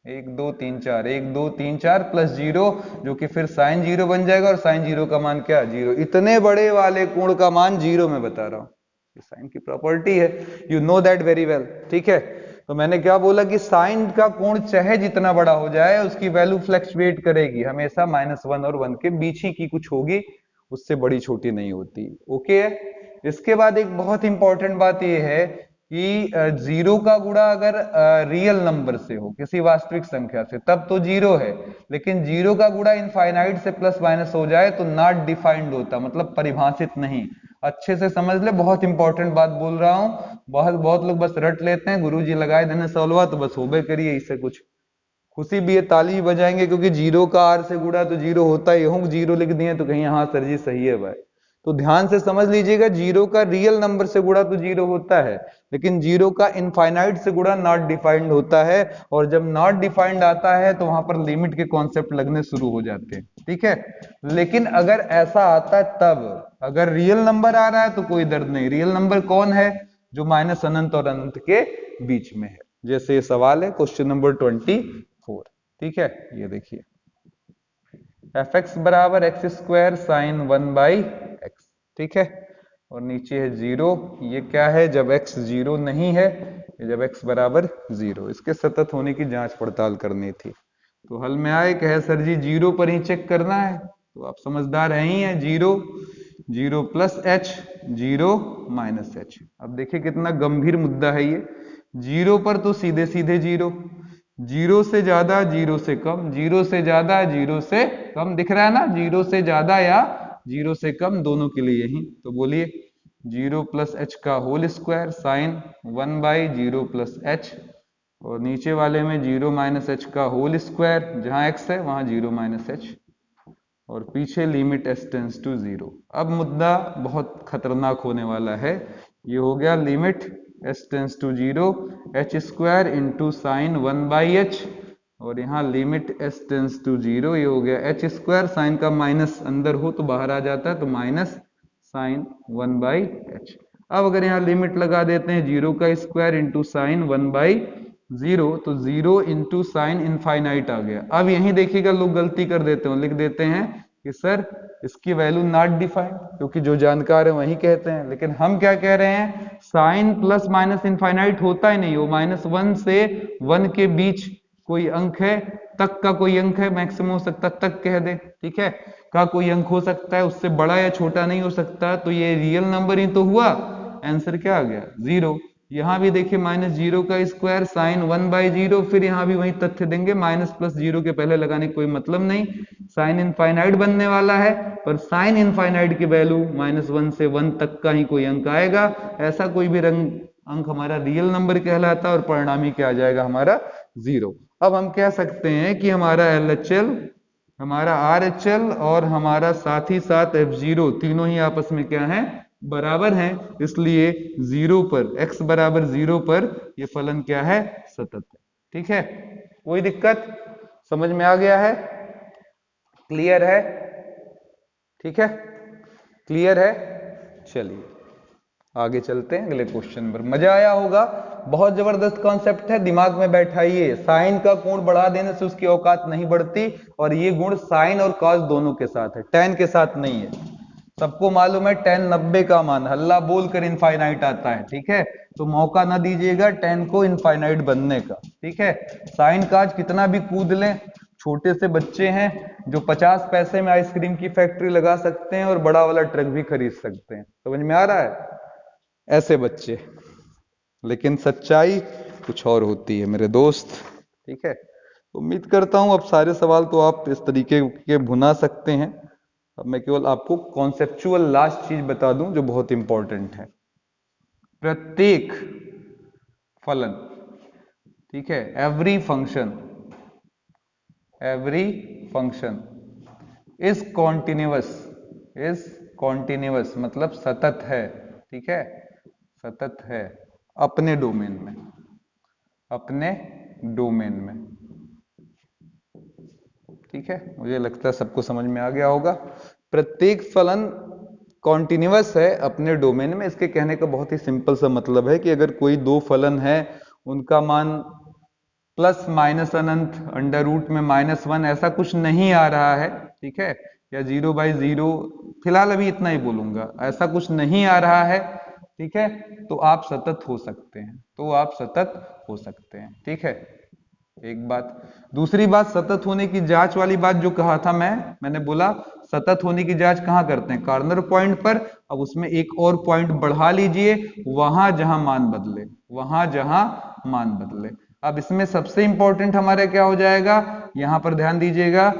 1 2 3 4 1 2 3 4 प्लस 0, जो कि फिर साइन 0 बन जाएगा, और साइन 0 का मान क्या? 0। इतने बड़े वाले कोण का मान 0 में बता रहा हूं, साइन की प्रॉपर्टी है, you know that very well. ठीक है, तो मैंने क्या बोला कि साइन का कोण चाहे जितना बड़ा हो जाए उसकी वैल्यू फ्लक्चुएट करेगी, हमेशा -1 और 1 के बीच ही की कुछ होगी, उससे बड़ी छोटी नहीं होती। ओके है। इसके बाद एक बहुत इंपॉर्टेंट बात यह है कि 0 का गुणा अगर रियल नंबर से हो, किसी वास्तविक संख्या से, तब तो 0 है, लेकिन 0 का गुणा इनफाइनाइट से प्लस माइनस हो जाए तो नॉट डिफाइंड होता, मतलब परिभाषित नहीं। अच्छे से समझ ले, बहुत इंपॉर्टेंट बात बोल रहा हूं। बहुत लोग बस रट लेते हैं, गुरुजी लगाए देने सॉल्वा तो बस होबे करिए, इससे कुछ खुशी भी है, ताली भी बजाएंगे, क्योंकि 0 का r से गुणा तो 0 होता ही, हूं 0 लिख दिए तो कहीं हाँ सर जी सही है भाई। तो ध्यान से समझ लीजिएगा, 0 का रियल नंबर से गुणा तो 0 होता है, लेकिन 0 का इनफाइनाइट से गुणा नॉट डिफाइंड होता है, और जब नॉट डिफाइंड आता है तो वहां पर लिमिट के कॉन्सेप्ट लगने शुरू हो जाते हैं। ठीक है, लेकिन अगर ऐसा आता है तब, अगर रियल नंबर आ रहा है तो कोई दर्द नहीं। रियल नंबर कौन है? जो माइनस अनंत और अनंत के बीच में है। जैसे ये सवाल है क्वेश्चन नंबर 24। ठीक है, ये देखिए, fx बराबर एक्स स्क्वायर साइन 1/x। ठीक है, और नीचे है 0, ये क्या है? जब x 0 नहीं है, जब x बराबर 0। इसके सतत होने की जांच पड़ताल करनी थी। तो हल में आए, कहे सर जी 0 पर ही चेक करना है, तो आप समझदार हैं ही हैं, 0 0 प्लस h 0 माइनस h। अब देखिए कितना गंभीर मुद्दा है ये, 0 पर तो सीधे सीधे 0, 0 से ज्यादा 0 से कम, 0 से ज्यादा 0 से कम, दिख रहा है ना, 0 से ज्यादा या 0 से कम दोनों के लिए यही। तो बोलिए 0 प्लस एच का whole square sine 1/0 plus H, और नीचे वाले में 0 माइनस एच का होल स्क्वायर, जहां x है वहां 0 माइनस एच, और पीछे लिमिट s टेंस टू 0। अब मुद्दा बहुत खतरनाक होने वाला है, ये हो गया limit H tends to 0 H square into sine 1/h, और यहाँ लिमिट एच टेंस टू 0, ये हो गया एच स्क्वायर, साइन का माइनस अंदर हो तो बाहर आ जाता है, तो माइनस साइन 1/h। अब अगर यहाँ लिमिट लगा देते हैं 0 का स्क्वायर इंटू साइन 1/0, तो 0 इंटू साइन इनफाइनाइट आ गया। अब यहीं देखिएगा लोग गलती कर देते हैं, लिख देते हैं कि सर इसकी वैल्यू नॉट डिफाइंड, क्योंकि जो जानकार है वही कहते हैं, लेकिन हम क्या कह रहे हैं, साइन प्लस माइनस इनफाइनाइट होता ही नहीं, वो -1 से 1 के बीच कोई अंक है, तक का कोई अंक है, मैक्सिमम हो सकता तक कह दे, ठीक है, का कोई अंक हो सकता है, उससे बड़ा या छोटा नहीं हो सकता, तो ये रियल नंबर ही तो हुआ, आंसर क्या आ गया 0। यहां भी देखिए -0 का स्क्वायर साइन 1/0, फिर यहां भी वही तथ्य देंगे, माइनस प्लस 0 के पहले लगाने का कोई मतलब नहीं, साइन इनफाइनाइट बनने वाला है, पर साइन इनफाइनाइट की वैल्यू -1 से 1 तक का ही कोई अंक आएगा, ऐसा कोई भी अंक हमारा रियल नंबर कहलाता है, और परिणामी क्या आ जाएगा हमारा 0। अब हम कह सकते हैं कि हमारा LHL, हमारा RHL और हमारा साथ ही साथ F0 तीनों ही आपस में क्या है, बराबर हैं, इसलिए 0 पर x बराबर 0 पर ये फलन क्या है, सतत है। ठीक है, कोई दिक्कत, समझ में आ गया है, क्लियर है, ठीक है, क्लियर है। चलिए आगे चलते हैं अगले क्वेश्चन पर। मजा आया होगा, बहुत जबरदस्त कॉन्सेप्ट है, दिमाग में बैठाइए। साइन का कोण बढ़ा देने से उसकी औकात नहीं बढ़ती, और ये गुण साइन और कॉस दोनों के साथ है, टैन के साथ नहीं है। सबको मालूम है टैन 90 का मान हल्ला बोलकर इनफाइनाइट आता है, ठीक है, तो मौका ना दीजिएगा टैन को इनफाइनाइट बनने का, ठीक है। साइन का आज कितना भी कूद लें, छोटे से बच्चे हैं जो 50 पैसे में आइसक्रीम की फैक्ट्री लगा सकते हैं और बड़ा वाला ट्रक भी खरीद सकते हैं, समझ में आ रहा है, ऐसे बच्चे। लेकिन सच्चाई कुछ और होती है मेरे दोस्त, ठीक है। उम्मीद करता हूं अब सारे सवाल तो आप इस तरीके के भुना सकते हैं। अब मैं केवल आपको कॉन्सेप्चुअल लास्ट चीज बता दूं जो बहुत इंपॉर्टेंट है। प्रत्येक फलन, ठीक है, एवरी फंक्शन इज कॉन्टिन्यूअस मतलब सतत है, ठीक है, सतत है अपने डोमेन में, ठीक है। मुझे लगता है सबको समझ में आ गया होगा। प्रत्येक फलन कॉन्टिन्यूअस है अपने डोमेन में। इसके कहने का बहुत ही सिंपल सा मतलब है कि अगर कोई दो फलन है, उनका मान प्लस माइनस अनंत, अंडर रूट में -1, ऐसा कुछ नहीं आ रहा है, ठीक है, या 0/0, फिलहाल अभी इतना ही बोलूंगा, ऐसा कुछ नहीं आ रहा है, ठीक है, तो आप सतत हो सकते हैं, ठीक है, एक बात। दूसरी बात, सतत होने की जांच वाली बात जो कहा था मैंने बोला सतत होने की जांच कहां करते हैं, कॉर्नर पॉइंट पर। अब उसमें एक और पॉइंट बढ़ा लीजिए, वहां जहां मान बदले। अब इसमें सबसे इंपॉर्टेंट हमारा क्या हो जाएगा, यहां पर ध्यान दीजिएगा,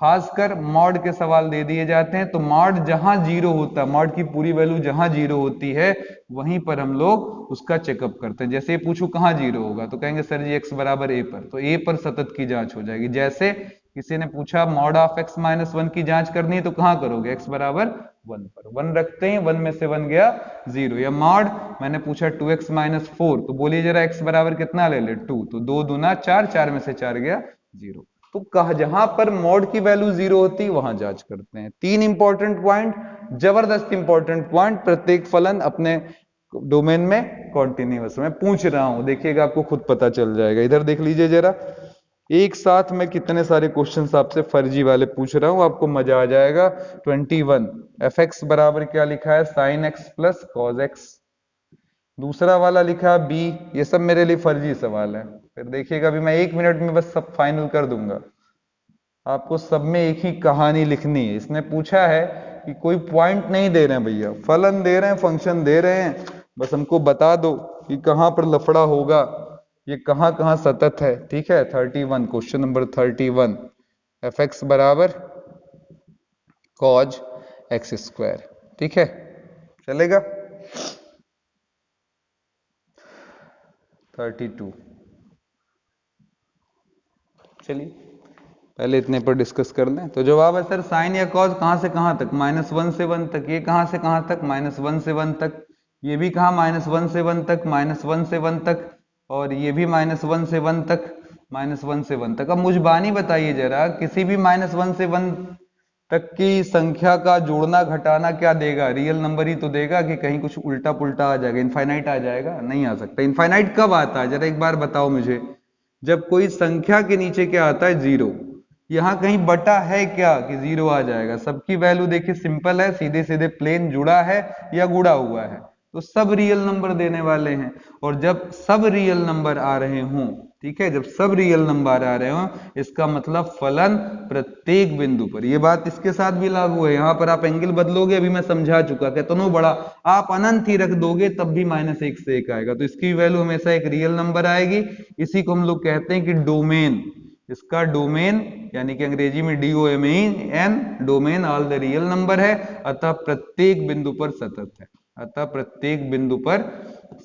खासकर मॉड के सवाल दे दिए जाते हैं, तो मॉड जहां 0 होता है, मॉड की पूरी वैल्यू जहां 0 होती है, वहीं पर हम लोग उसका चेकअप करते हैं। जैसे पूछू कहां 0 होगा, तो कहेंगे सर जी x बराबर a पर, तो a पर सतत की जांच हो जाएगी। जैसे किसी ने पूछा मॉड ऑफ x -1 की जांच करनी है, तो कहां करोगे, x बराबर 1 पर, 1 रखते हैं, 1 में से 1 गया 0। या मॉड मैंने पूछा 2x -4, तो बोलिए जरा x बराबर कितना ले ले, 2, तो 2 दूना 4, 4 में से 4 गया 0। तो कहा जहां पर मॉड की वैल्यू 0 होती वहां जांच करते हैं। 3 इंपॉर्टेंट पॉइंट, जबरदस्त इंपॉर्टेंट पॉइंट। प्रत्येक फलन अपने डोमेन में कॉन्टिन्यूअस। मैं पूछ रहा हूं, देखिएगा आपको खुद पता चल जाएगा। इधर देख लीजिए जरा, एक साथ मैं कितने सारे क्वेश्चंस आपसे फर्जी वाले पूछ रहा हूं, आपको मजा आ जाएगा। 21 fx बराबर क्या लिखा है, sin x plus cos x। दूसरा वाला लिखा है b, ये सब मेरे लिए फर्जी सवाल है। फिर देखिएगा अभी मैं 1 मिनट में बस सब फाइनल कर दूंगा। आपको सब में एक ही कहानी लिखनी है। इसने पूछा है कि कोई पॉइंट नहीं दे रहे हैं भैया, फलन दे रहे हैं, फंक्शन दे रहे हैं, बस हमको बता दो कि कहां पर लफड़ा होगा, ये कहां कहां सतत है, ठीक है। 31, क्वेश्चन नंबर 31, fx बराबर cos x स्क्वायर, ठीक है, चलेगा। 32, चलिए पहले इतने पर डिस्कस कर लें। तो जवाब है सर साइन या कॉस कहां से कहां तक, -1 से 1 तक। ये कहां से कहां तक, -1 से 1 तक। ये भी कहा -1 से 1 तक, -1 से 1 तक, और ये भी -1 से 1 तक, -1 से 1 तक। अब मुझबानी बताइए जरा, किसी भी -1 से 1 तक की संख्या का जोड़ना घटाना क्या देगा? रियल नंबर ही तो देगा कि कहीं कुछ उल्टा पुल्टा आ जाएगा, इनफाइनाइट आ जाएगा? नहीं आ सकता। इनफाइनाइट कब आता है, जरा एक बार बताओ मुझे। जब कोई संख्या के नीचे क्या आता है? जीरो। यहाँ कहीं बटा है क्या कि जीरो आ जाएगा? सबकी वैल्यू देखिए सिंपल है, सीधे सीधे प्लेन जुड़ा है या गुड़ा हुआ है, तो सब रियल नंबर देने वाले हैं। और जब सब रियल नंबर आ रहे हों, ठीक है, जब सब रियल नंबर आ रहे हो, इसका मतलब फलन प्रत्येक बिंदु पर, ये बात इसके साथ भी लागू है। यहां पर आप एंगल बदलोगे, अभी मैं समझा चुका, कितना बड़ा आप अनंत ही रख दोगे तब भी -1 से 1 आएगा, तो इसकी वैल्यू हमेशा एक रियल नंबर आएगी। इसी को हम लोग कहते हैं कि डोमेन। इसका डोमेन यानी कि अंग्रेजी में DOMAIN, domain all the real number है, अतः प्रत्येक बिंदु पर सतत है, अतः प्रत्येक बिंदु पर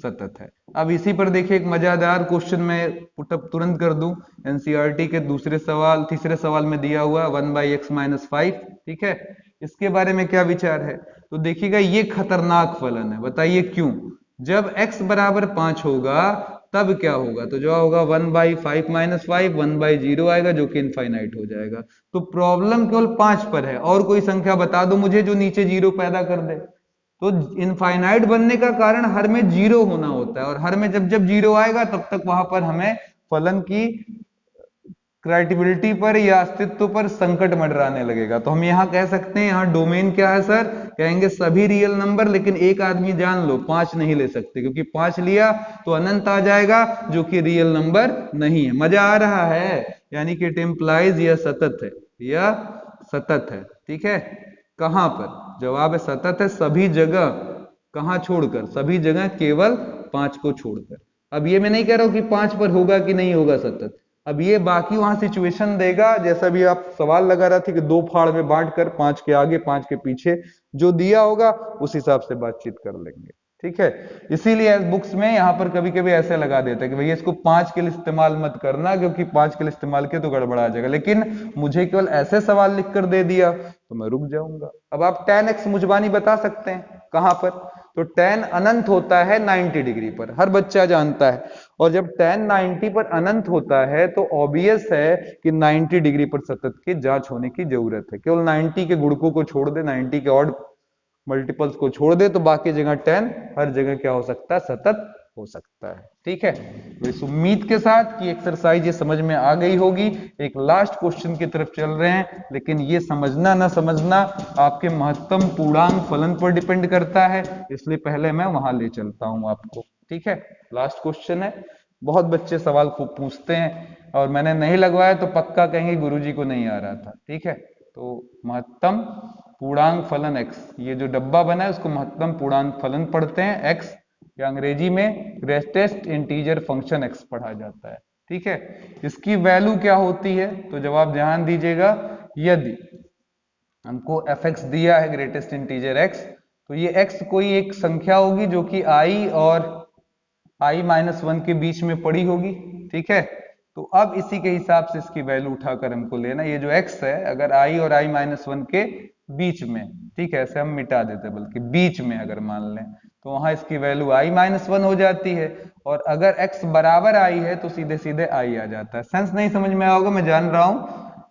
सतत है। अब इसी पर देखिए एक मजेदार क्वेश्चन मैं पुटअप तुरंत कर दूं। एनसीईआरटी के तीसरे सवाल में दिया हुआ 1/x-5, ठीक है, इसके बारे में क्या विचार है? तो देखिएगा, ये खतरनाक फलन है, बताइए क्यों? जब x बराबर 5 होगा तब क्या होगा? तो जो होगा 1/5 - 5 1/0 आएगा, जो कि इनफाइनाइट हो जाएगा। तो प्रॉब्लम केवल 5 पर है, और कोई संख्या बता दो मुझे जो नीचे जीरो पैदा कर दे। तो इनफाइनाइट बनने का कारण हर में जीरो होना होता है, और हर में जब जब जीरो आएगा तब तक वहां पर हमें फलन की क्रिएटिविटी पर या अस्तित्व पर संकट मंडराने लगेगा। तो हम यहाँ कह सकते हैं, यहाँ डोमेन क्या है सर? कहेंगे सभी रियल नंबर, लेकिन एक आदमी जान लो 5 नहीं ले सकते, क्योंकि 5 लिया तो अनंत आ जाएगा, जो कि रियल नंबर नहीं है। मजा आ रहा है? यानी कि इट इंप्लाइज यह सतत है, यह सतत है, ठीक है। कहां पर? जवाब है सतत है सभी जगह। कहां छोड़कर? सभी जगह केवल 5 को छोड़कर। अब ये मैं नहीं कह रहा हूं कि 5 पर होगा कि नहीं होगा सतत, अब ये बाकी वहां सिचुएशन देगा, जैसा भी आप सवाल लगा रहा थे कि 2 फाड़ में बांटकर 5 के आगे 5 के पीछे जो दिया होगा उस हिसाब से बातचीत कर लेंगे, ठीक है। इसीलिए बुक्स में यहाँ पर कभी कभी ऐसे लगा देते हैं कि भैया इसको 5 के लिए इस्तेमाल मत करना, क्योंकि 5 के लिए इस्तेमाल किया तो गड़बड़ा जाएगा। लेकिन मुझे केवल ऐसे सवाल लिख कर दे दिया तो मैं रुक जाऊंगा। अब आप tan x मुझबानी बता सकते हैं कहां पर? तो tan अनंत होता है 90 डिग्री पर, हर बच्चा जानता है। और जब tan 90 पर अनंत होता है तो ऑब्वियस है कि 90 डिग्री पर सतत की जांच होने की जरूरत है। केवल 90 के गुणकों को छोड़ दे, 90 के ऑड मल्टीपल्स को छोड़ दे, तो बाकी जगह 10 हर जगह क्या हो सकता है? सतत हो सकता है, ठीक है। तो इस उम्मीद के साथ कि एक्सरसाइज ये समझ में आ गई होगी, एक लास्ट क्वेश्चन की तरफ चल रहे हैं। लेकिन ये समझना ना समझना आपके महत्तम पूर्णांक फलन पर डिपेंड करता है, इसलिए पहले मैं वहां ले चलता हूं आपको, ठीक है। लास्ट क्वेश्चन है, बहुत बच्चे सवाल खूब पूछते हैं, और मैंने नहीं लगवाया तो पक्का कहेंगे गुरुजी को नहीं आ रहा था, ठीक है। तो महत्तम पूर्णांक फलन x, ये जो डब्बा बना है उसको महत्तम पूर्णांक फलन पढ़ते हैं, x या अंग्रेजी में ग्रेटेस्ट इंटीजर फंक्शन x पढ़ा जाता है, ठीक है। इसकी वैल्यू क्या होती है? तो जवाब ध्यान दीजिएगा, यदि हमको fx दिया है ग्रेटेस्ट इंटीजर x, तो ये x कोई एक संख्या होगी जो कि i और i-1 के बीच में पड़ी होगी, ठीक है। तो अब इसी के हिसाब से इसकी वैल्यू उठाकर हमको लेना, ये जो x है अगर i और i-1 के बीच में, ठीक है, ऐसे हम मिटा देते हैं, बल्कि बीच में अगर मान लें तो वहां इसकी वैल्यू i-1 हो जाती है, और अगर x बराबर i है तो सीधे सीधे i आ जाता है। सेंस नहीं समझ में आओगे, मैं जान रहा हूं,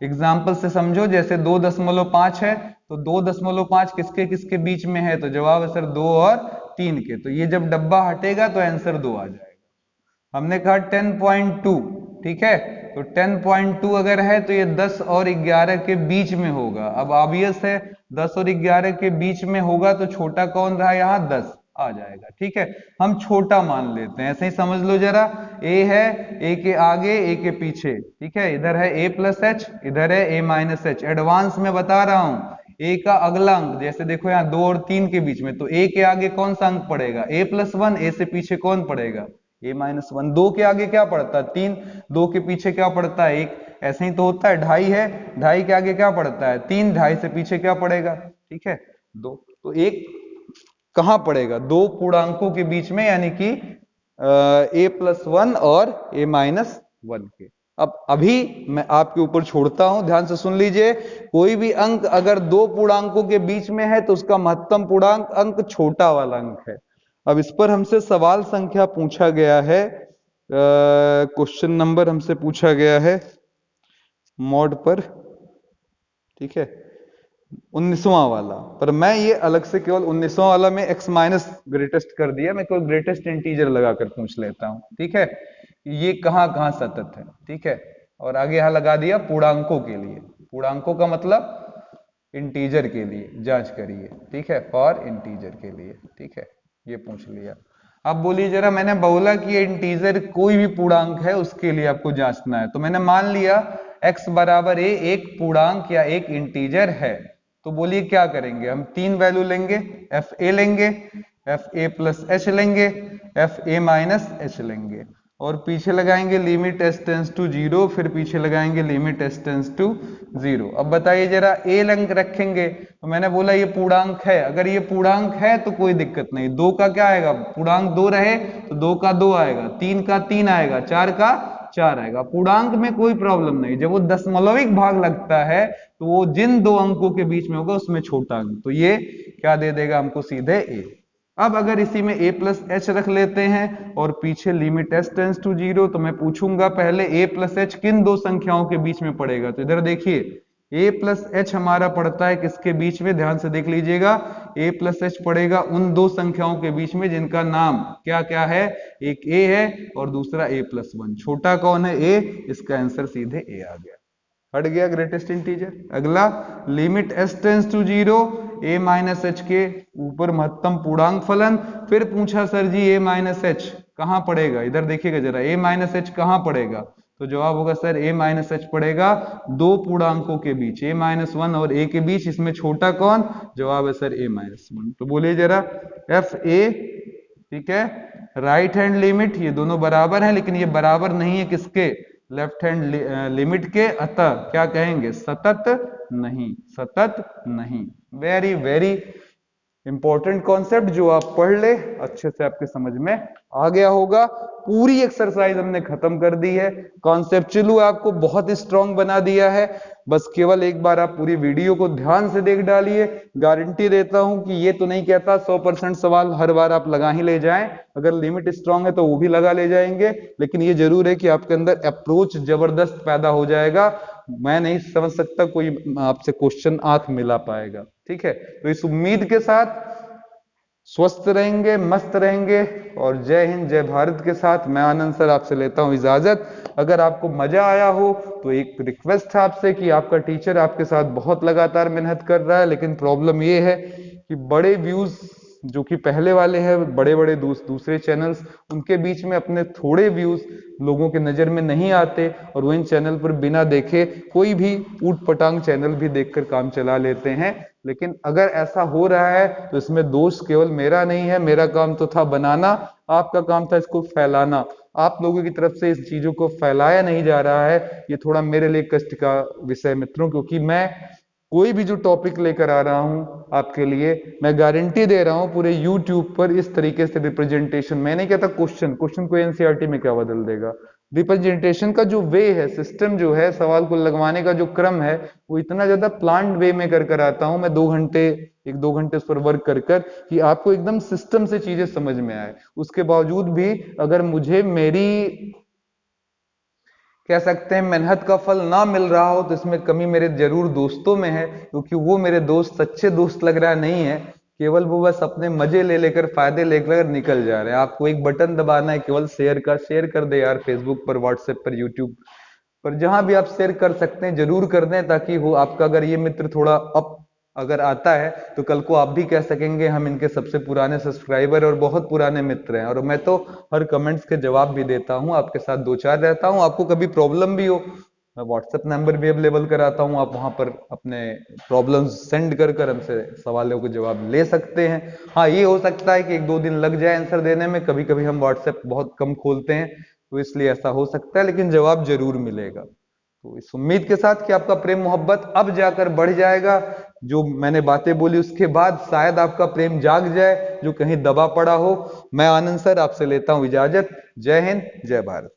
एग्जाम्पल से समझो। जैसे 2.5 है तो 2.5 किसके किसके बीच में है? तो जवाब है सर 2 और 3 के। तो ये जब डब्बा हटेगा तो आंसर 2 आ जाएगा। हमने कहा 10.2, ठीक है, तो 10.2 अगर है तो ये 10 और 11 के बीच में होगा। अब ऑब्वियस है 10 और 11 के बीच में होगा तो छोटा कौन रहा? यहाँ 10 आ जाएगा, ठीक है। हम छोटा मान लेते हैं, ऐसे ही समझ लो जरा। a है, a के आगे a के पीछे, ठीक है, इधर है a+h, इधर है a-h। एडवांस में बता रहा हूं, a का अगला अंक, जैसे देखो यहाँ 2 और 3 के बीच में, तो a के आगे कौन सा अंक पड़ेगा? a+1। a से पीछे कौन पड़ेगा? a-1। 2 के आगे क्या पड़ता है? 3। 2 के पीछे क्या पड़ता है? 1। ऐसे ही तो होता है। 2.5 है, 2.5 के आगे क्या पड़ता है? 3। 2.5 से पीछे क्या पड़ेगा? ठीक है, 2। तो 1 कहां पड़ेगा? 2 पूर्णांकों के बीच में, यानी कि a+1 और a-1 के। अब अभी मैं आपके ऊपर छोड़ता हूं, ध्यान से सुन लीजिए। कोई भी अंक अगर 2 पूर्णांकों के बीच में है तो उसका महत्तम पूर्णांक अंक छोटा वाला अंक है। अब इस पर हमसे सवाल संख्या पूछा गया है, क्वेश्चन नंबर हमसे पूछा गया है मॉड पर, ठीक है, 19वां वाला। पर मैं ये अलग से केवल 19वां वाला में x माइनस ग्रेटेस्ट कर दिया, मैं केवल ग्रेटेस्ट इंटीजर लगाकर पूछ लेता हूं, ठीक है, ये कहां कहां सतत है, ठीक है। और आगे यहां लगा दिया पूर्णांकों के लिए, पूर्णांकों का मतलब इंटीजर के लिए जांच करिए, ठीक है, फॉर इंटीजर के लिए, ठीक है, ये पूछ लिया। अब बोलिए जरा, मैंने बोला कि ये इंटीजर कोई भी पूर्णांक है उसके लिए आपको जांचना है, तो मैंने मान लिया x बराबर a एक पूर्णांक या एक इंटीजर है, तो बोलिए क्या करेंगे, हम तीन वैल्यू लेंगे, एफ ए लेंगे, एफ ए प्लस एच लेंगे, एफ ए माइनस एच लेंगे, और पीछे लगाएंगे लिमिट एस टेंस टू 0, फिर पीछे लगाएंगे लिमिट एस टेंस टू 0। अब बताइए जरा, ए लंग रखेंगे, तो मैंने बोला ये पूर्णांक है, अगर ये पूर्णांक है तो कोई दिक्कत नहीं, दो का क्या आएगा, पूर्णांक दो रहे तो दो का दो आएगा, तीन का तीन आएगा, चार का चार आएगा, पूर्णांक में कोई प्रॉब्लम नहीं। जब वो दशमलविक भाग लगता है तो वो जिन दो अंकों के बीच में होगा उसमें छोटा अंक, तो ये क्या दे देगा हमको, सीधे ए। अब अगर इसी में a प्लस एच रख लेते हैं और पीछे लिमिट s टेंस टू 0, तो मैं पूछूंगा पहले a प्लस एच किन दो संख्याओं के बीच में पड़ेगा, तो इधर देखिए a प्लस एच हमारा पड़ता है किसके बीच में, ध्यान से देख लीजिएगा, a प्लस एच पड़ेगा उन दो संख्याओं के बीच में जिनका नाम क्या क्या है, एक a है और दूसरा a प्लस 1, छोटा कौन है, a, इसका आंसर सीधे a आ गया, हट गया ग्रेटेस्ट इंटीजर। अगला limit s tends to 0, a minus H के ऊपर महत्तम पूर्णांक फलन, फिर पूछा sir ji a minus H कहां पड़ेगा, इधर देखिएगा जरा, a माइनस एच कहां पड़ेगा, तो जवाब होगा सर a माइनस एच पड़ेगा दो पूर्णांकों के बीच, a माइनस 1 और a के बीच, इसमें छोटा कौन, जवाब है सर a माइनस 1। तो बोलिए जरा एफ ए, ठीक है, राइट हैंड लिमिट, ये दोनों बराबर हैं, लेकिन ये बराबर नहीं है किसके, लेफ्ट हैंड लिमिट के, अतः क्या कहेंगे, सतत नहीं, सतत नहीं। वेरी वेरी इंपॉर्टेंट कॉन्सेप्ट, जो आप पढ़ ले अच्छे से आपके समझ में आ गया होगा। पूरी एक्सरसाइज हमने खत्म कर दी है, कॉन्सेप्चुअली आपको बहुत स्ट्रांग बना दिया है, बस केवल एक बार आप पूरी वीडियो को ध्यान से देख डालिए। गारंटी देता हूं कि ये तो नहीं कहता 100% सवाल हर बार आप लगा ही ले जाएं, अगर लिमिट स्ट्रांग है तो वो भी लगा ले जाएंगे, लेकिन ये जरूर है कि आपके अंदर अप्रोच जबरदस्त पैदा हो जाएगा। मैं नहीं समझ सकता कोई आपसे क्वेश्चन आंख मिला पाएगा, ठीक है। तो इस उम्मीद के साथ स्वस्थ रहेंगे, मस्त रहेंगे, और जय हिंद जय भारत के साथ मैं आनंद सर आपसे लेता हूं इजाजत। अगर आपको मजा आया हो तो एक रिक्वेस्ट है आपसे कि आपका टीचर आपके साथ बहुत लगातार मेहनत कर रहा है, लेकिन प्रॉब्लम ये है कि बड़े व्यूज जो कि पहले वाले हैं, बड़े बड़े दूसरे चैनल्स, उनके बीच में अपने थोड़े व्यूज लोगों के नजर में नहीं आते, और वो इन चैनल पर बिना देखे कोई भी ऊट पटांग चैनल भी देखकर काम चला लेते हैं। लेकिन अगर ऐसा हो रहा है तो इसमें दोष केवल मेरा नहीं है, मेरा काम तो था बनाना, आपका काम था इसको फैलाना। आप लोगों की तरफ से इस चीजों को फैलाया नहीं जा रहा है, ये थोड़ा मेरे लिए कष्ट का विषय मित्रों, क्योंकि मैं कोई भी जो टॉपिक लेकर आ रहा हूं आपके लिए, मैं गारंटी दे रहा हूं पूरे YouTube पर इस तरीके से रिप्रेजेंटेशन, मैं नहीं कहता क्वेश्चन को एनसीईआरटी में क्या बदल देगा, रिप्रेजेंटेशन का जो वे है, सिस्टम जो है, सवाल को लगवाने का जो क्रम है, वो इतना ज्यादा प्लान्ड वे में कर आता हूं मैं, 1-2 घंटे उस पर वर्क कर कि आपको एकदम सिस्टम से चीजें समझ में आए। उसके बावजूद भी अगर मुझे मेरी कह सकते हैं मेहनत का फल ना मिल रहा हो, तो इसमें कमी मेरे जरूर दोस्तों में है, क्योंकि वो मेरे दोस्त सच्चे दोस्त लग रहा नहीं है, केवल वो बस अपने मजे ले लेकर, फायदे लेकर निकल जा रहे हैं। आपको एक बटन दबाना है केवल शेयर का, शेयर कर दे यार, फेसबुक पर, व्हाट्सएप पर, यूट्यूब पर, जहां भी आप शेयर कर सकते हैं जरूर कर दें, ताकि हो आपका अगर ये मित्र थोड़ा अप अगर आता है तो कल को आप भी कह सकेंगे हम इनके सबसे पुराने सब्सक्राइबर और बहुत पुराने मित्र हैं। और मैं तो हर कमेंट्स के जवाब भी देता हूं, आपके साथ दो चार रहता हूं, आपको कभी प्रॉब्लम भी हो मैं व्हाट्सएप नंबर भी अवेलेबल कराता हूं, आप वहां पर अपने प्रॉब्लम्स सेंड कर हमसे सवालों के जवाब ले सकते हैं। हाँ, ये हो सकता है कि 1-2 दिन लग जाए आंसर देने में, कभी कभी हम व्हाट्सएप बहुत कम खोलते हैं तो इसलिए ऐसा हो सकता है, लेकिन जवाब जरूर मिलेगा। तो इस उम्मीद के साथ कि आपका प्रेम मोहब्बत अब जाकर बढ़ जाएगा, जो मैंने बातें बोली उसके बाद शायद आपका प्रेम जाग जाए जो कहीं दबा पड़ा हो। मैं आनंद सर आपसे लेता हूं इजाजत। जय हिंद जय भारत।